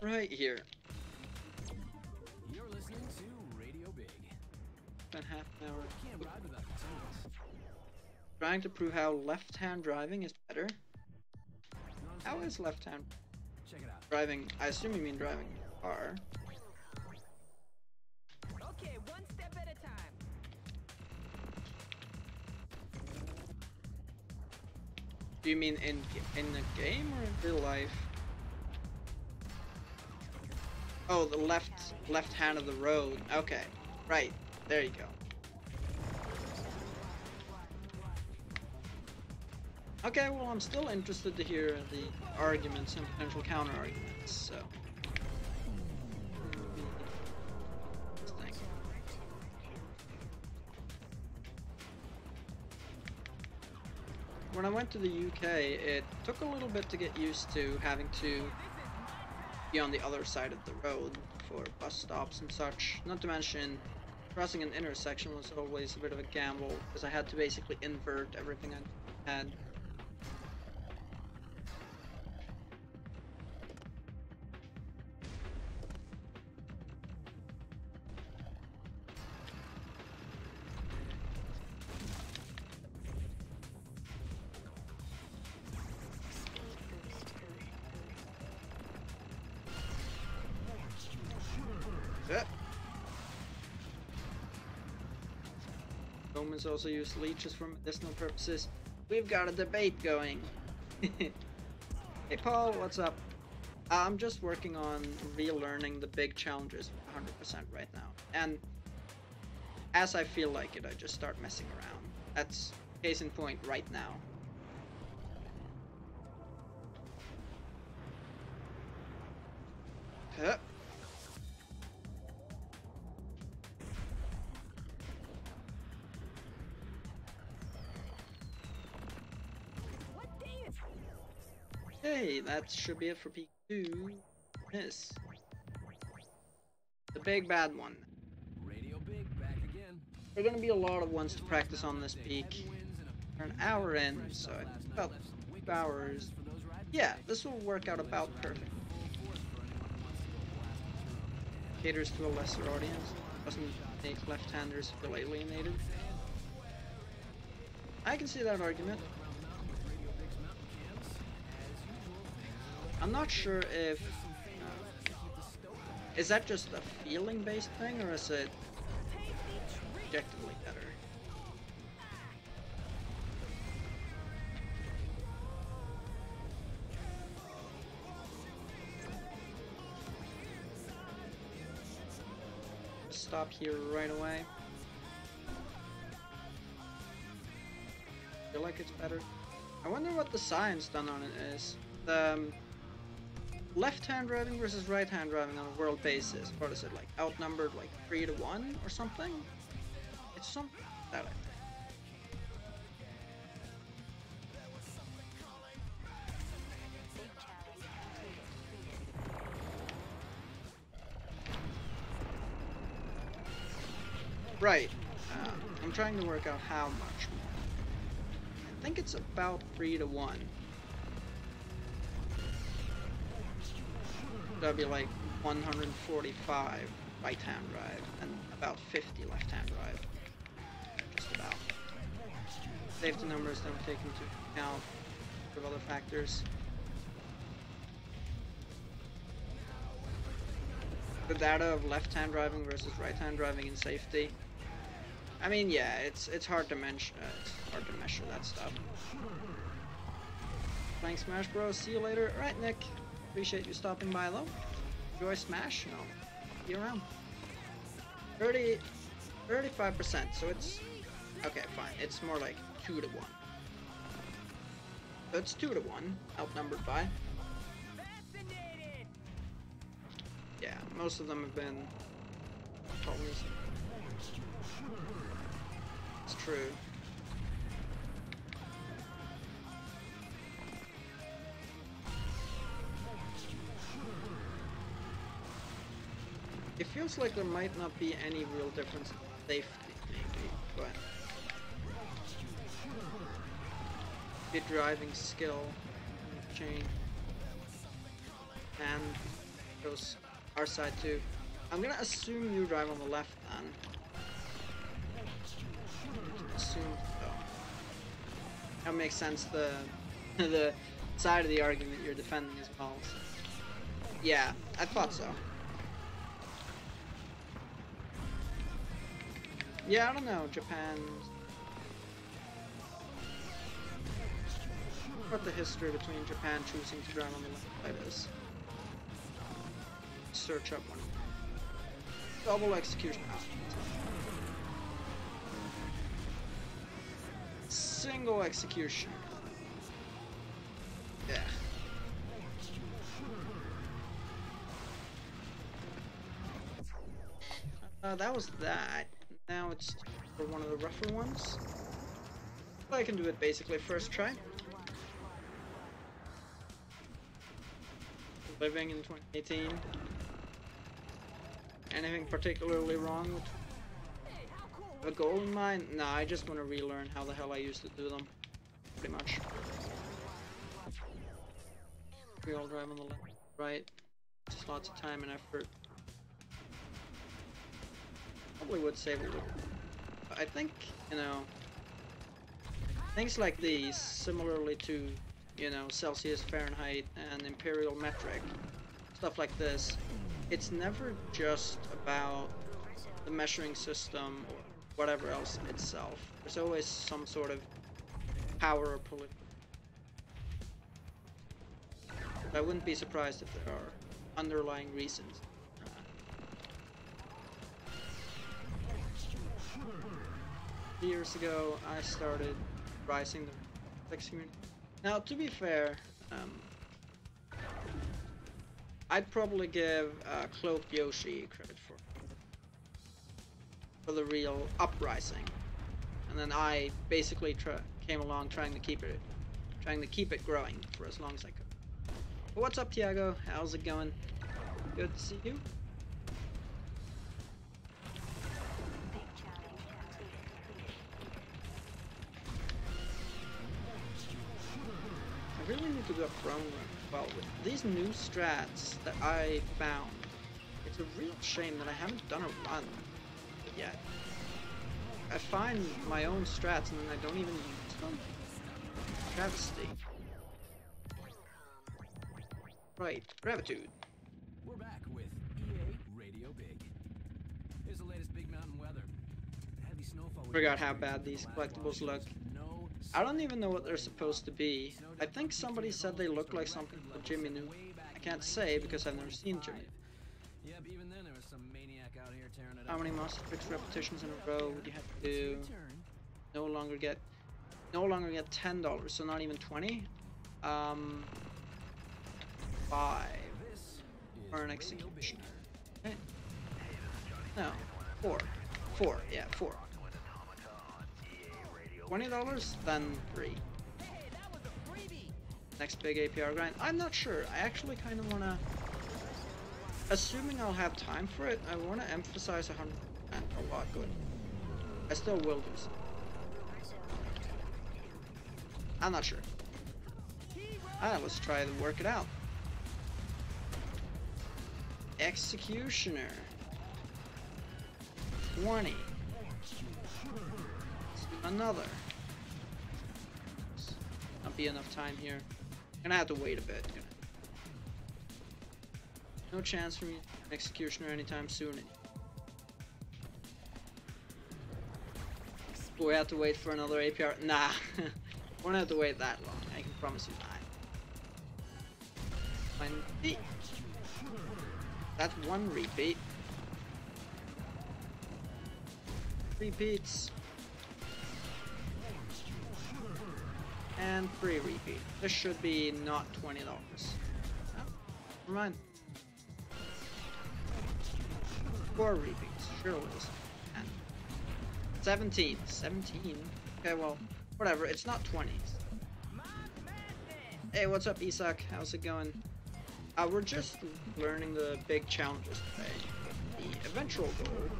Right here. You're listening to Radio Big. Been half an hour. Can't ride without the tunes. Trying to prove how left-hand driving is better. You know what I'm How saying? is left-hand Check it out. driving? I assume you mean driving a car. Okay, one step at a time. Do you mean in the game or in real life? Oh, the left hand of the road. Okay, right. There you go. Okay, well, I'm still interested to hear the arguments and potential counter-arguments, so... When I went to the UK, it took a little bit to get used to having to be on the other side of the road for bus stops and such. Not to mention, crossing an intersection was always a bit of a gamble, because I had to basically invert everything I had. Romans also use leeches for medicinal purposes. We've got a debate going. Hey Paul, what's up? I'm just working on relearning the big challenges 100% right now. And as I feel like it, I just start messing around. That's case in point right now. Huh. Hey, that should be it for peak 2. Miss. The big bad one. Radio Big back again. There are gonna be a lot of ones to practice on this peak. We're an hour in, so about 2 hours. Yeah, this will work out about perfect. Caters to a lesser audience. Doesn't make left-handers feel alienated. I can see that argument. I'm not sure if... is that just a feeling-based thing, or is it objectively better? Stop here right away. Feel like it's better. I wonder what the science done on it is. The left-hand driving versus right-hand driving on a world basis. What is it, like outnumbered like 3-1 or something? It's something like that. Right. I'm trying to work out how much more. I think it's about 3-1. That'd be like 145 right-hand drive and about 50 left-hand drive. Just about. Safety numbers don't take into account of other factors. The data of left-hand driving versus right-hand driving in safety. I mean, yeah, it's hard to measure. It's hard to measure that stuff. Playing Smash Bros. See you later. All right, Nick. Appreciate you stopping by though. Enjoy Smash. No, be around. 35%. So it's okay. Fine. It's more like 2-1. So it's 2-1. Outnumbered by. Yeah, most of them have been colonies. It's true. It feels like there might not be any real difference in safety, maybe, but the driving skill change and those our side too. I'm gonna assume you drive on the left then. Assume so. That makes sense. The the side of the argument you're defending as well. So. Yeah, I thought so. Yeah, I don't know, Japan. What the history between Japan choosing to drive on the left side is. Search up one. Double execution. Oh. Single execution. Yeah. That was that. Now it's for one of the rougher ones. I can do it basically first try. Living in 2018. Anything particularly wrong with a goal in mind? Nah, I just want to relearn how the hell I used to do them. Pretty much. We all drive on the left, right. Just lots of time and effort. Probably would save a little. But I think, you know, things like these, similarly to, you know, Celsius, Fahrenheit, and imperial metric, stuff like this, it's never just about the measuring system or whatever else itself. There's always some sort of power or political. I wouldn't be surprised if there are underlying reasons. Years ago, I started rising the SSX community. Now, to be fair, I'd probably give Cloaked Yoshi credit for the real uprising, and then I basically came along trying to keep it growing for as long as I could. But what's up, Tiago? How's it going? Good to see you. I really need to do a throne run. Well, with these new strats that I found, it's a real shame that I haven't done a run yet. I find my own strats and then I don't even use them. Travesty. Right, gratitude. We're back with EA Radio Big. Here's the latest Big Mountain weather. Heavy snowfall. Forgot how bad these collectibles look. I don't even know what they're supposed to be. I think somebody said they look like something from Jimmy New. I can't say because I've never seen Jimmy. Yep, even then there was some maniac out here tearing it How up. many Monster Fix repetitions in a row would you have to do? No longer get $10, so not even 20. 5 for an executioner. Okay. No, 4. 4, yeah, 4. $20, then 3. Next big APR grind. I'm not sure. I actually kind of want to, assuming I'll have time for it, I want to emphasize 100% a lot good. I still will do so. I'm not sure. Let's try to work it out. Executioner. 20. Another. Not be enough time here. Gonna have to wait a bit. No chance for me executioner anytime soon. We have to wait for another APR. Nah, won't have to wait that long. I can promise you that. 20. That's one repeat. Repeats. And 3 repeat. This should be not $20. Oh, never mind. 4 repeats. Sure it is. And 17. 17? Okay, well, whatever. It's not 20. Hey, what's up, Isak? How's it going? We're just learning the big challenges today. The eventual goal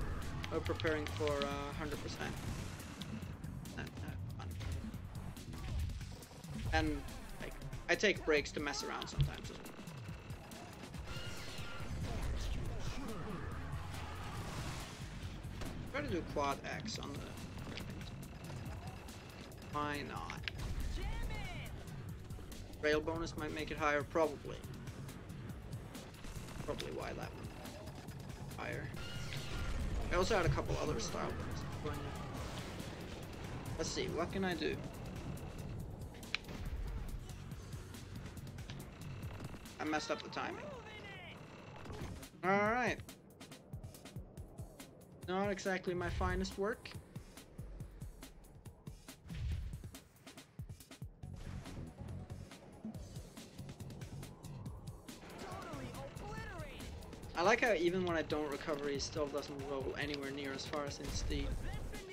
of preparing for 100%. And like, I take breaks to mess around sometimes as well. Try to do quad X on the. Why not? Rail bonus might make it higher, probably. Probably why that one higher. I also had a couple other style bonuses. Let's see, what can I do? I messed up the timing. Alright. Not exactly my finest work. I like how even when I don't recover, he still doesn't roll anywhere near as far as in Steep.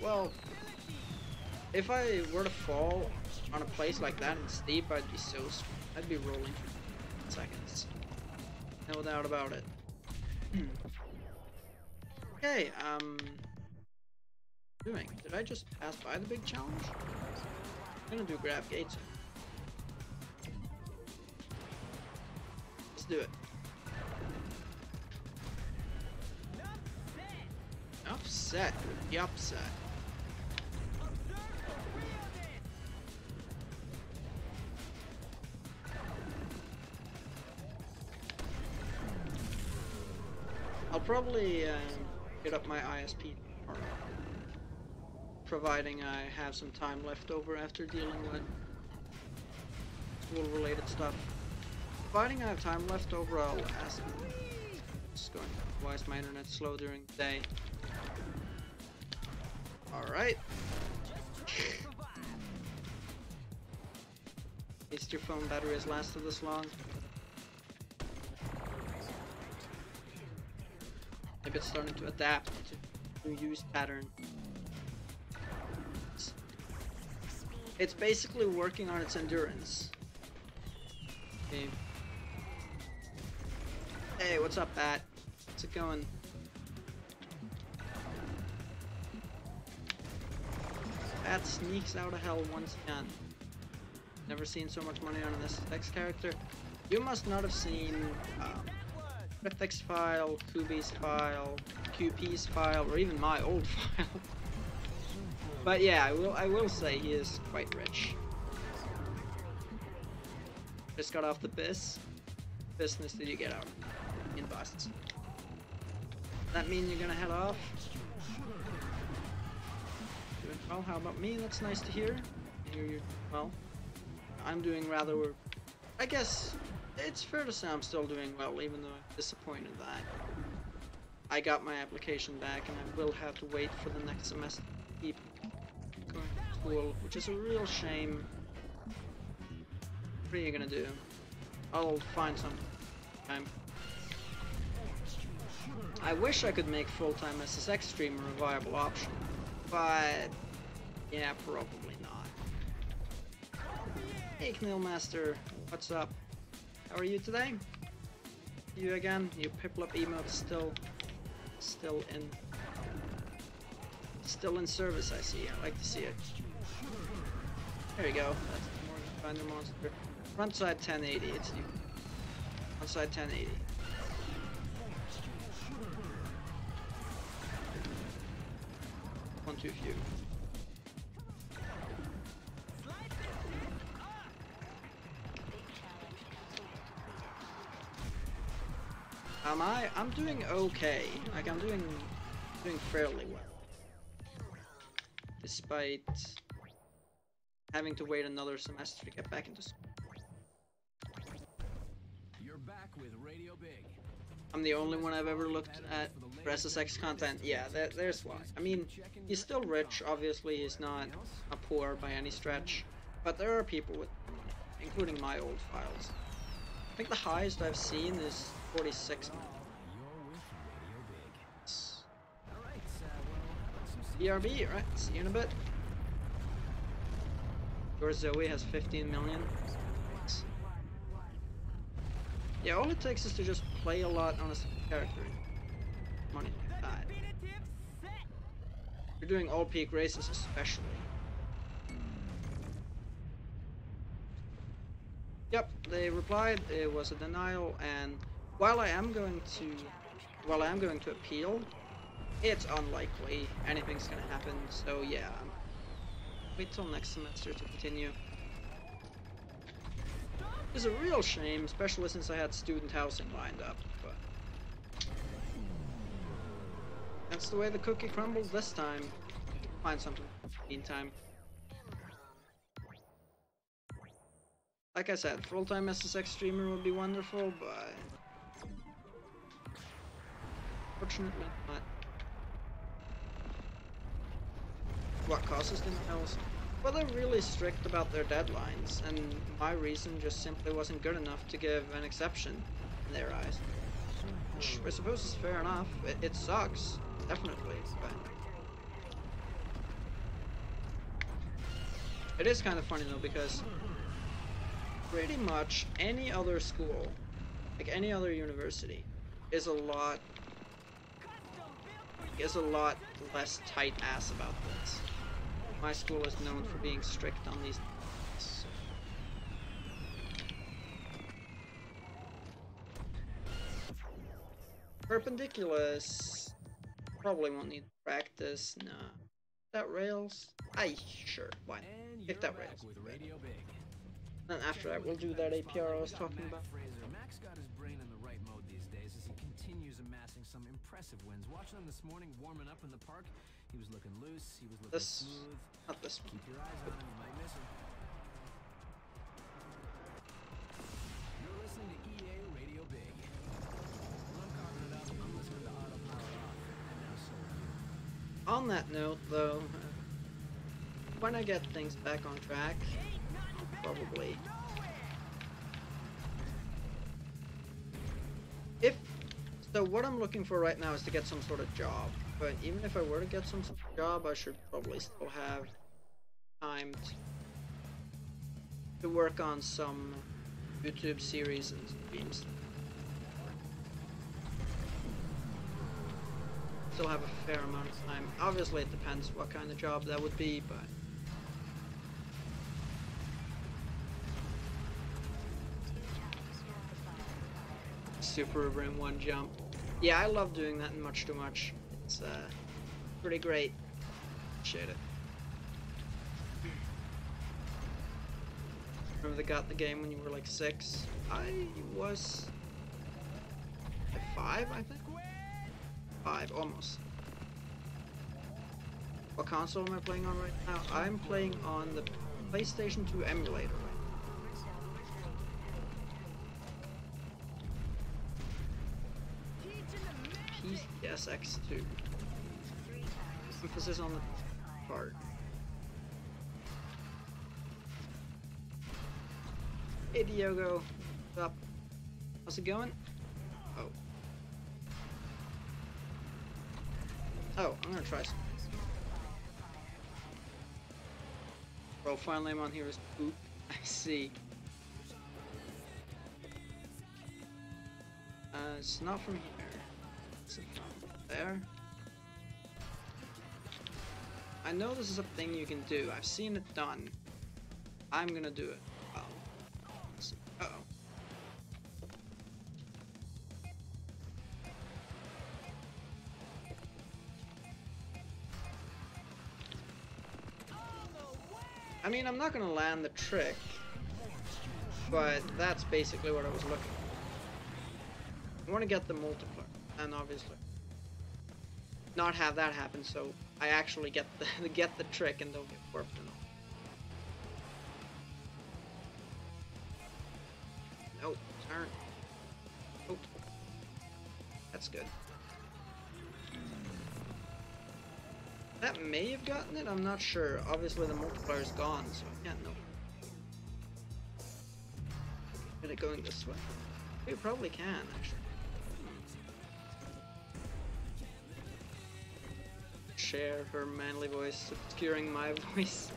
Well, if I were to fall on a place like that in Steep, I'd be so screwed. I'd be rolling for seconds. No doubt about it. Okay, doing? Did I just pass by the big challenge? I'm gonna do grab gates. Let's do it. Upset with the upset. I'll probably get up my ISP tomorrow. providing I have some time left over after dealing with school-related stuff. Providing I have time left over, I'll ask him. Just going, why is my internet slow during the day? Alright. At least your phone battery has lasted this long. Maybe it's starting to adapt to new use pattern. It's basically working on its endurance. Okay. Hey, what's up, Bat? How's it going? Bat sneaks out of hell once again. Never seen so much money on an SSX character. You must not have seen Prefix file, Kubi's file, QP's file, or even my old file. But yeah, I will say he is quite rich. Just got off the business did you get out in busts. That mean you're gonna head off? Doing well, how about me? That's nice to hear. Well, I'm doing rather, I guess it's fair to say I'm still doing well, even though I'm disappointed that I got my application back and I will have to wait for the next semester to keep going to school, which is a real shame. What are you gonna do? I'll find some time. I wish I could make full-time SSX streamer a viable option, but yeah, probably not. Hey Knillmaster, what's up? How are you today? You again? Your Piplup emote still in service, I see. I like to see it. There you go. That's the Morgan Finder monster. Front side 1080, it's you. Front side 1080. One too few. I'm doing okay. Like I'm doing fairly well. Despite having to wait another semester to get back into school. You're back with Radio Big. I'm the only one I've ever looked at for SSX content. Yeah, there's why. I mean, he's still rich. Obviously, he's not a poor by any stretch. But there are people with money, including my old files. I think the highest I've seen is 46 million. BRB, right? See you in a bit. Your Zoe has 15 million. Yeah, all it takes is to just play a lot on a character. Money like that. You're doing all peak races especially. Yep, they replied it was a denial, and while I am going to appeal, it's unlikely anything's gonna happen, so yeah. Wait till next semester to continue. It's a real shame, especially since I had student housing lined up, but that's the way the cookie crumbles this time. Find something in the meantime. Like I said, full-time SSX streamer would be wonderful, but fortunately not. What causes denials? Well, they're really strict about their deadlines, and my reason just simply wasn't good enough to give an exception in their eyes. Which I suppose is fair enough. It sucks, definitely, but it is kind of funny though, because pretty much any other school, like any other university, is a lot less tight ass about this. My school is known for being strict on these things. Perpendiculars probably won't need practice. Nah. That rails? Sure, why not? If that rails. With Radio Big. Then after that, we'll do that APR I was talking about. Mac's got his brain in the right mode these days as he continues amassing some impressive wins. Watching him this morning warming up in the park, He was looking loose. He was looking This, smooth. not this one. Keep your eyes on him. You might miss him. You're listening to EA Radio Big. When I'm cocking it up, I'm listening to Auto Power Off. And now so are you. On that note, though, when I get things back on track, I'll probably. So what I'm looking for right now is to get some sort of job. But even if I were to get some sort of job, I should probably still have time to work on some YouTube series and streams. Still have a fair amount of time. Obviously it depends what kind of job that would be, but super over in one jump. Yeah, I love doing that in Much Too Much. It's pretty great. Appreciate it. Remember they got the game when you were like 6? I was like 5, I think? 5, almost. What console am I playing on right now? I'm playing on the PlayStation 2 emulator right now. SSX2. Emphasis on the part. Hey Diogo, what's up? How's it going? Oh. Oh, I'm gonna try some. Bro, finally I'm on here is poop. I see. It's not from here. It's from there. I know this is a thing you can do. I've seen it done. I'm gonna do it. Oh. Let's see. Uh-oh. I mean, I'm not gonna land the trick, but that's basically what I was looking for. I want to get the multiplier, and obviously not have that happen, so I actually get the trick and don't get warped and all. Nope, turn. Oh, that's good. That may have gotten it, I'm not sure. Obviously the multiplier's gone, so I can't know. Is it going this way? We probably can, actually. Share her manly voice, obscuring my voice.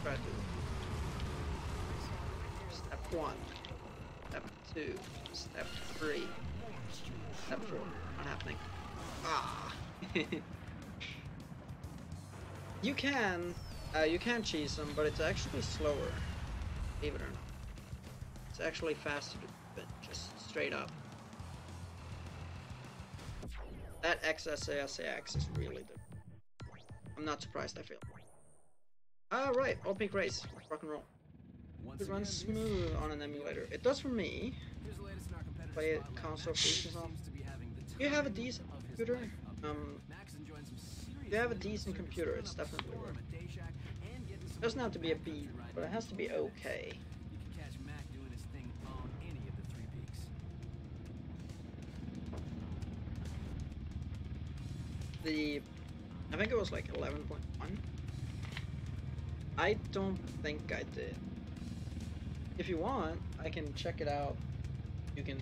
Try to. Step 1, step 2, step 3, step 4. Not happening. Ah. You can cheese them, but it's actually slower. Believe it or not. It's actually faster to but just straight up. That SSX is really good. I'm not surprised I failed. Alright, all peak race. Rock and roll. It runs smooth on an emulator. It does for me. Play it console features off. You have a decent computer. If you have a decent computer, it's definitely worth it. It doesn't have to be a B, but it has to be okay. I think it was like 11.1. I don't think I did. If you want, I can check it out. You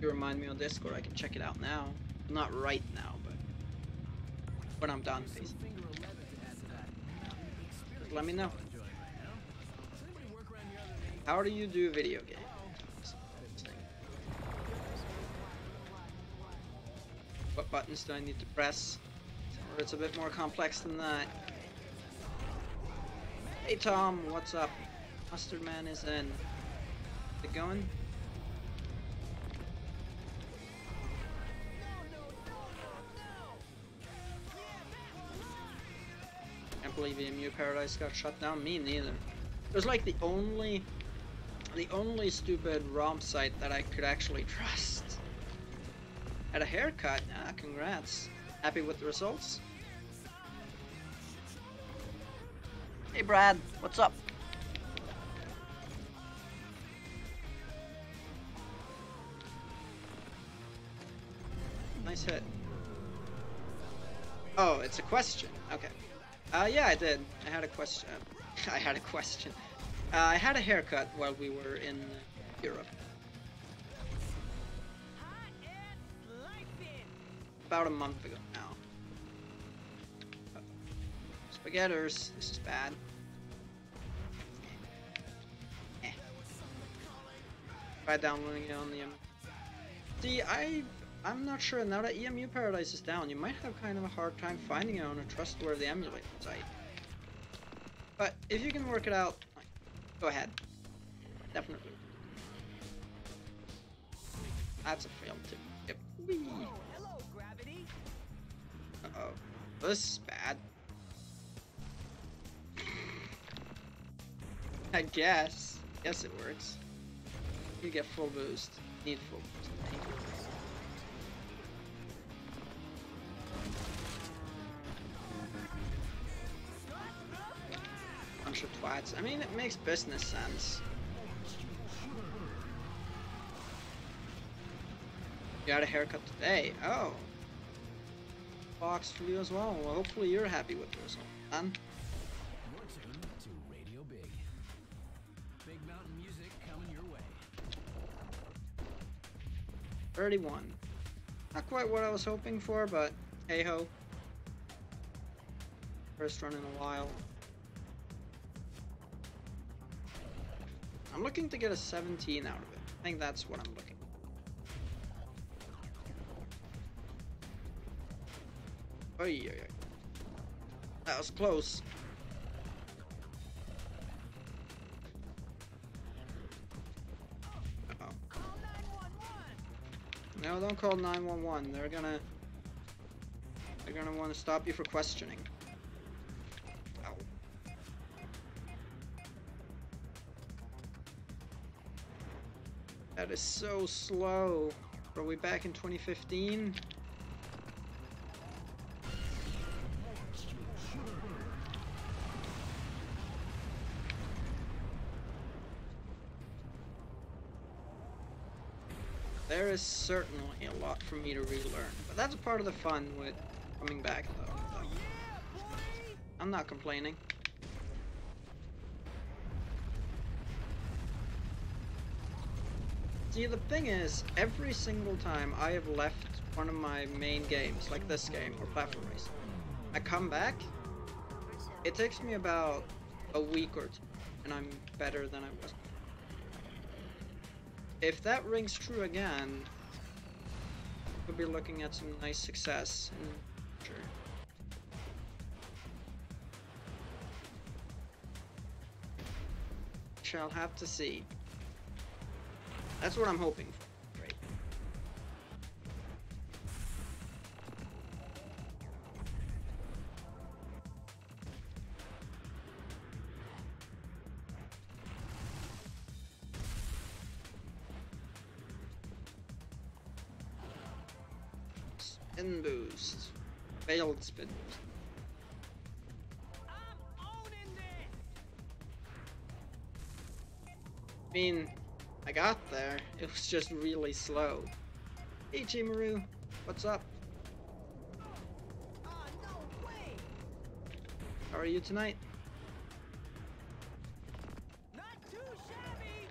remind me on Discord, I can check it out now. Not right now, but when I'm done, basically. Just let me know. How do you do video games? What buttons do I need to press? Or it's a bit more complex than that. Hey Tom, what's up? Mustard Man is in. Is it going? Can't believe EMU Paradise got shut down. Me neither. It was like the only The only stupid ROM site that I could actually trust. Had a haircut. Ah, congrats. Happy with the results? Hey Brad, what's up? Nice hit. Oh, it's a question. Okay. Yeah, I did. I had a question. I had a question. I had a haircut while we were in Europe. About a month ago now. Spaghetters. This is bad. Try downloading it on the See, I'm not sure. Now that EMU Paradise is down, you might have kind of a hard time finding it on a trustworthy emulator site. But if you can work it out, go ahead. Definitely. That's a fail too. Yep. Whee. Hello, gravity. Uh-oh. This is bad. I guess. Guess it works. You get full boost. Need full boost. Bunch of twats. I mean, it makes business sense. You got a haircut today. Oh. Box for you as well. Well, hopefully you're happy with the result. Done. You're tuned to Radio Big. Big mountain music coming your way. 31. Not quite what I was hoping for, but hey ho. First run in a while. I'm looking to get a 17 out of it. I think that's what I'm looking for. Oy, oy, oy. That was close. Uh-oh. Call 911. No, don't call 911. They're gonna want to stop you for questioning. Ow. That is so slow. Are we back in 2015? There is certainly a lot for me to relearn, but that's a part of the fun with coming back though. I'm not complaining. See, the thing is, every single time I have left one of my main games, like this game or platform racing, I come back, it takes me about a week or two, and I'm better than I was. If that rings true again, we'll be looking at some nice success in the future. Shall have to see. That's what I'm hoping for. Great. Spin boost. Failed spin boost. I'm owning this. I mean, I got there. It was just really slow. Hey, Chimaru. What's up? Oh, no way. How are you tonight? Not too shabby.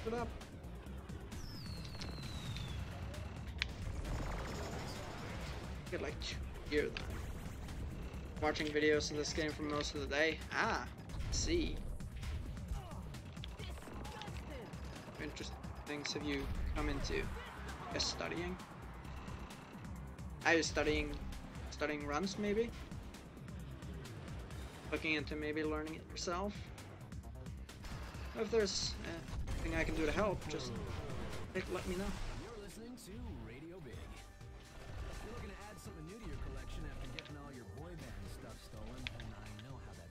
What up? Get like 2 years then. Watching videos of this game for most of the day. Ah, see. What interesting things have you come into? Just studying? I was studying runs maybe? Looking into maybe learning it yourself? If there's anything I can do to help, just let me know. You're listening to Radio Big. You're looking to add something new to your collection after getting all your boy band stuff stolen, and I know how that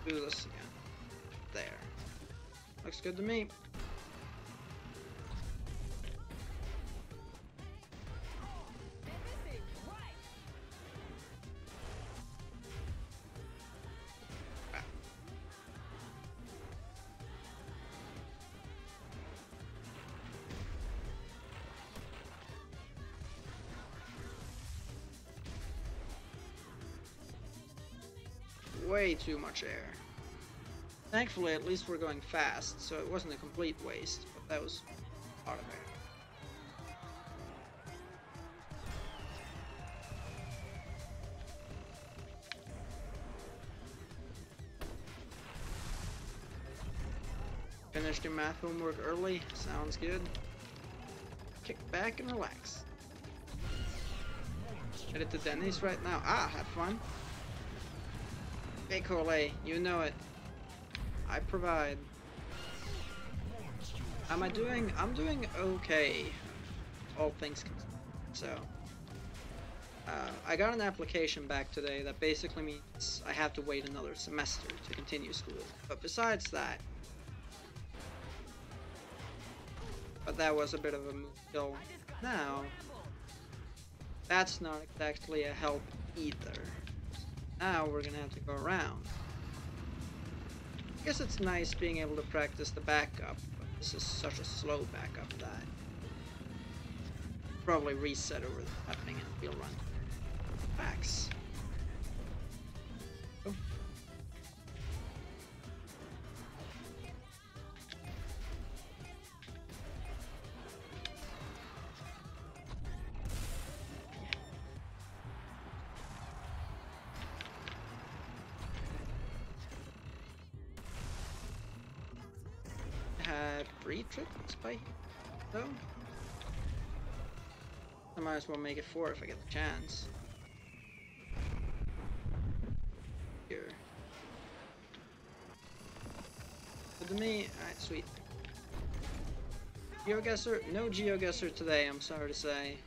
do this again. There. Looks good to me. Way too much air. Thankfully, at least we're going fast, so it wasn't a complete waste, but that was a lot of air. Finished your math homework early? Sounds good. Kick back and relax. Headed to Denny's right now. Ah, have fun. Hey Corley, you know it. I provide. Am I doing? I'm doing okay. All things considered. So, I got an application back today that basically means I have to wait another semester to continue school. But besides that, that was a bit of a move. So now, that's not exactly a help either. Now we're gonna have to go around. I guess it's nice being able to practice the backup, but this is such a slow backup that probably reset over the happening in field run. Max. Oh. Had 3 trips by though. I might as well make it 4 if I get the chance. Here. Good to me. Alright, sweet. GeoGuessr? No GeoGuessr today, I'm sorry to say.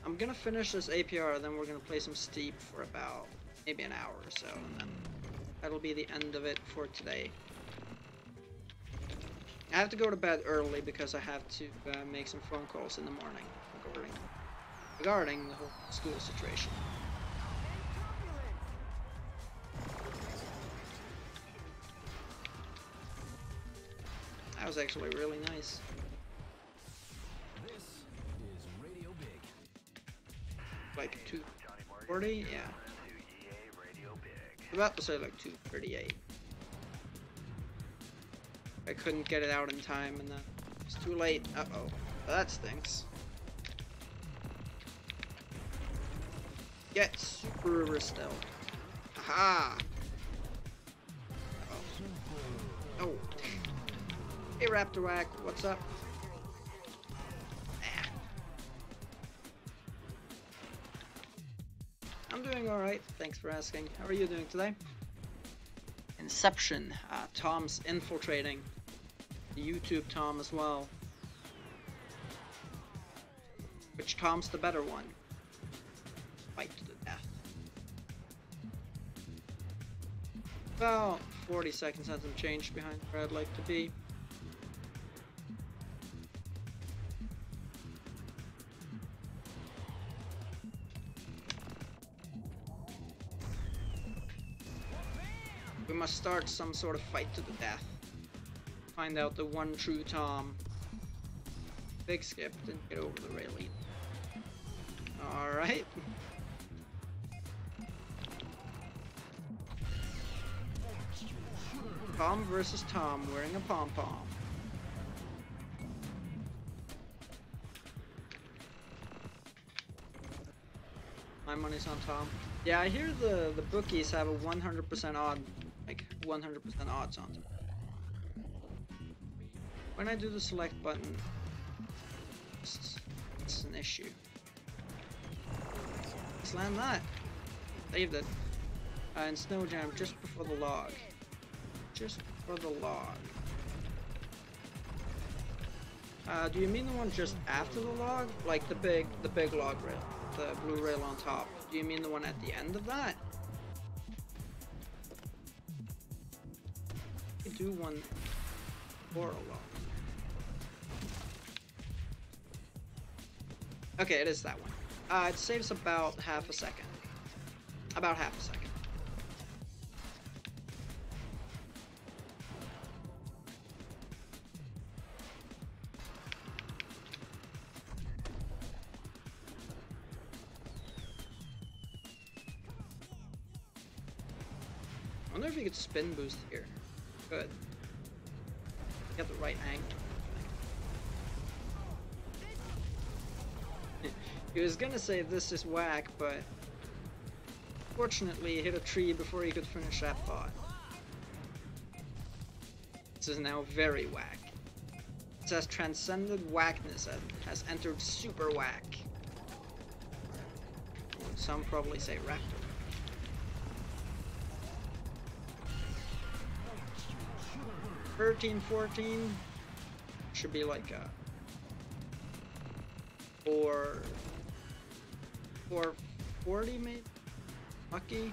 I'm gonna finish this APR, then we're gonna play some Steep for about maybe an hour or so, and then that'll be the end of it for today. I have to go to bed early because I have to make some phone calls in the morning regarding the whole school situation. That was actually really nice. This is Radio Big. Like 240? Yeah. About to say like 238. I couldn't get it out in time and then it's too late. Uh-oh. That stinks. Get super still. Aha! Uh-oh. Oh. Hey Raptor Whack, what's up? Ah. I'm doing alright, thanks for asking. How are you doing today? Inception, Tom's infiltrating the YouTube Tom as well. Which Tom's the better one? Fight to the death. About 40 seconds hasn't changed behind where I'd like to be. We must start some sort of fight to the death. Find out the one true Tom. Big skip, didn't get over the railing. Alright. Tom versus Tom wearing a pom-pom. My money's on Tom. Yeah, I hear the bookies have a 100% odd, like 100% odds on them. When I do the select button, it's an issue. Let's land that. Saved it. And Snow Jam just before the log. Just before the log. Do you mean the one just after the log? Like the big log rail, the blue rail on top. Do you mean the one at the end of that? do one for a lot. Okay, it is that one. It saves about half a second. About half a second. I wonder if you could spin boost here. Good. Get the right angle. He was gonna say this is whack, but fortunately he hit a tree before he could finish that thought. This is now very whack. It says transcended whackness and has entered super whack. Some probably say raptor. $13, $14 should be like a 440 maybe? Lucky?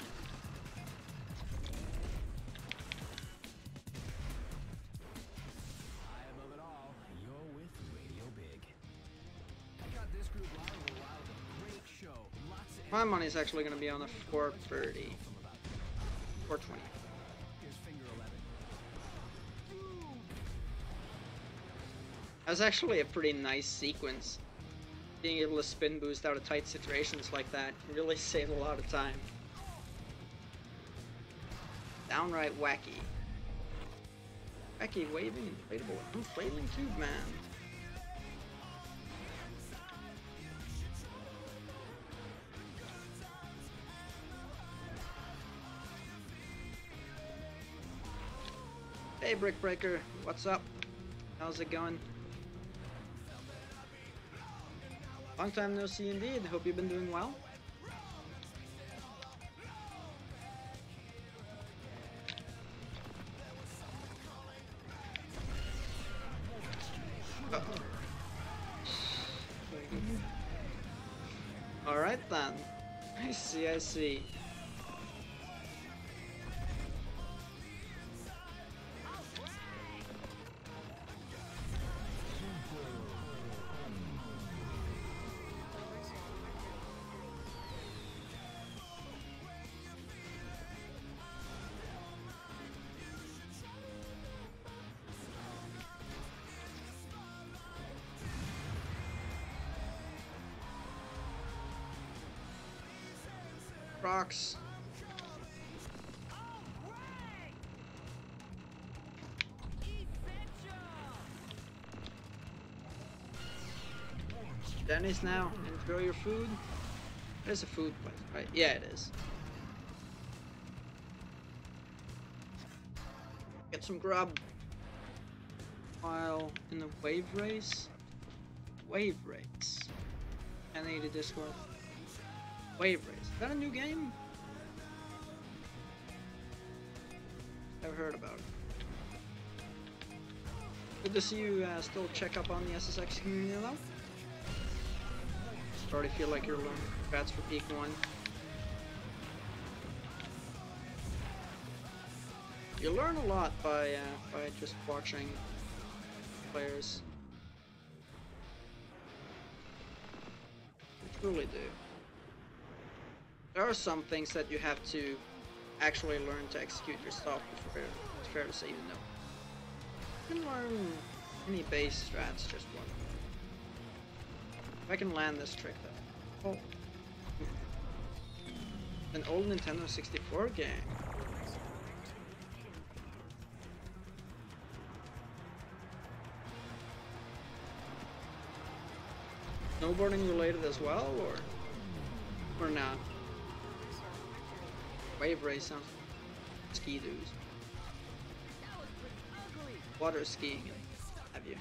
High above it all, you're with Radio Big. I got this group live a while with a great show. Lots of My money's actually going to be on a 430. 420. Here's finger 11. That was actually a pretty nice sequence. Being able to spin boost out of tight situations like that really saved a lot of time. Downright wacky. Wacky waving inflatable inflating tube man. Hey Brick Breaker, what's up? How's it going? Long time no see indeed. Hope you've been doing well. Uh-oh. Alright then. I see, I see. Rocks. Denny's now. Enjoy your food. There's a food place, right? Yeah, it is. Get some grub. While in the wave race. Wave race. 1080 Discord. Wave race. Is that a new game? Never heard about it. Good to see you still check up on the SSX community though. Already feel like you're learning strats for peak 1. You learn a lot by just watching players. You truly do. There are some things that you have to actually learn to execute yourself before it's fair to say you know. You can learn any base strats just one. If I can land this trick though. Oh. An old Nintendo 64 game. Snowboarding related as well, or not? Wave race sounds like ski doos. Water skiing, have you?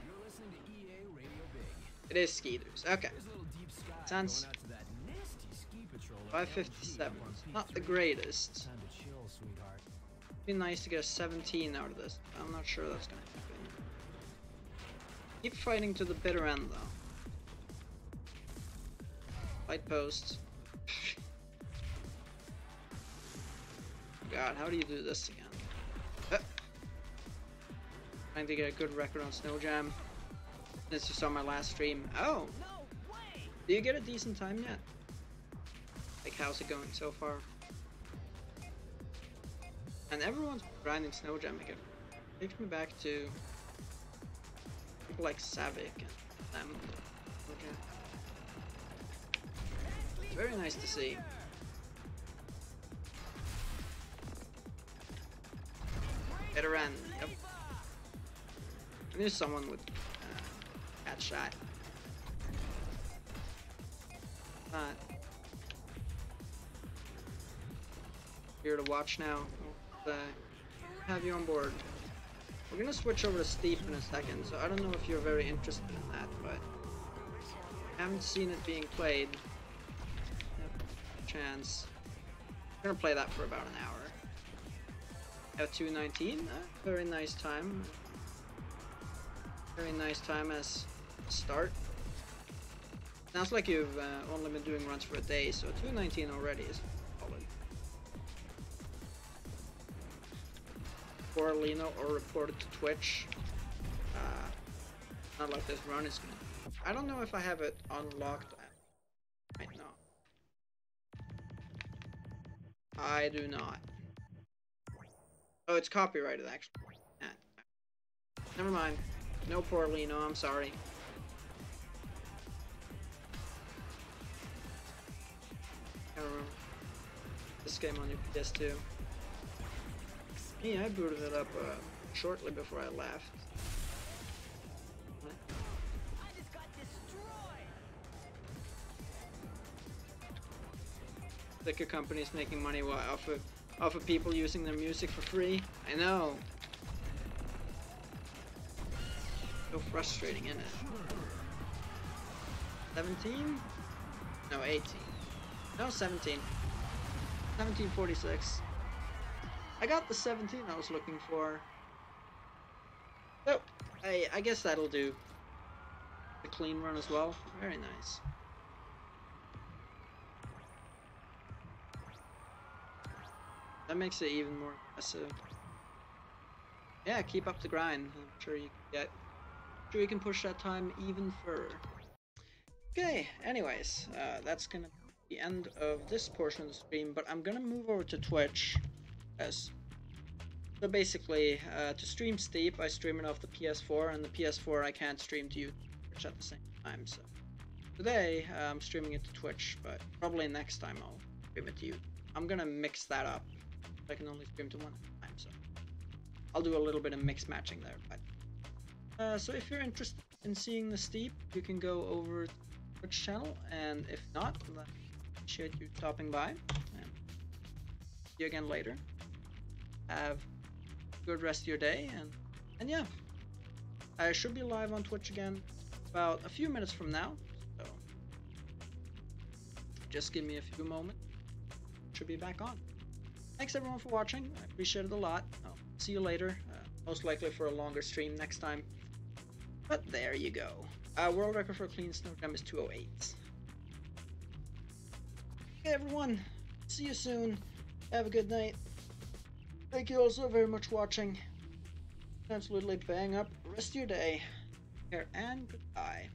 You're listening to EA Radio Big. It is ski doos. Okay. Here's a little deep sky Sounds going out to that nasty ski patrol up 557. LG, Not the greatest. Time to chill, sweetheart. Be nice to get a 17 out of this. I'm not sure that's gonna happen. Keep fighting to the bitter end though. Light post. God, how do you do this again? Trying to get a good record on Snow Jam. Since you saw my last stream. Oh! No way! Do you get a decent time yet? Like, how's it going so far? And everyone's grinding Snow Jam again. Takes me back to people like Savik and them. Okay. It's very nice to see. Get around. Yep. I knew someone would catch shot. Not here to watch now. We'll, have you on board. We're gonna switch over to Steep in a second, so I don't know if you're very interested in that, but I haven't seen it being played. Yep. Chance. I'm gonna play that for about an hour. At 2:19, very nice time. Very nice time as a start. Sounds like you've only been doing runs for a day, so 2:19 already is solid. For Lino or reported to Twitch. Not like this run is gonna. I don't know if I have it unlocked. I might not. I do not. Oh, it's copyrighted actually. Never mind. No poor Lino, I'm sorry. I remember this game on your PS2. Yeah, I booted it up shortly before I left. I just got destroyed! Liquor companies making money off of people using their music for free. I know. So frustrating, isn't it? 17? No, 18. No, 17. 1746. I got the 17 I was looking for. Oh, I guess that'll do. The clean run as well. Very nice. That makes it even more impressive. Yeah, keep up the grind. I'm sure you can get. Sure you can push that time even further. Okay. Anyways, that's gonna be the end of this portion of the stream. But I'm gonna move over to Twitch. So basically, to stream Steep, I stream it off the PS4, and the PS4 I can't stream to Twitch at the same time. So today I'm streaming it to Twitch, but probably next time I'll stream it to you. I'm gonna mix that up. I can only stream to one at a time, so I'll do a little bit of mix matching there. But so if you're interested in seeing the Steep, you can go over to the Twitch channel, and if not, I appreciate you stopping by. And see you again later. Have a good rest of your day, and yeah, I should be live on Twitch again about a few minutes from now, so just give me a few moments. Should be back on. Thanks everyone for watching. I appreciate it a lot. I'll see you later, most likely for a longer stream next time, but there you go. World record for a clean snow jam is 2:08. Okay everyone, see you soon. Have a good night. Thank you all so very much for watching. Absolutely bang up the rest of your day. Here and goodbye.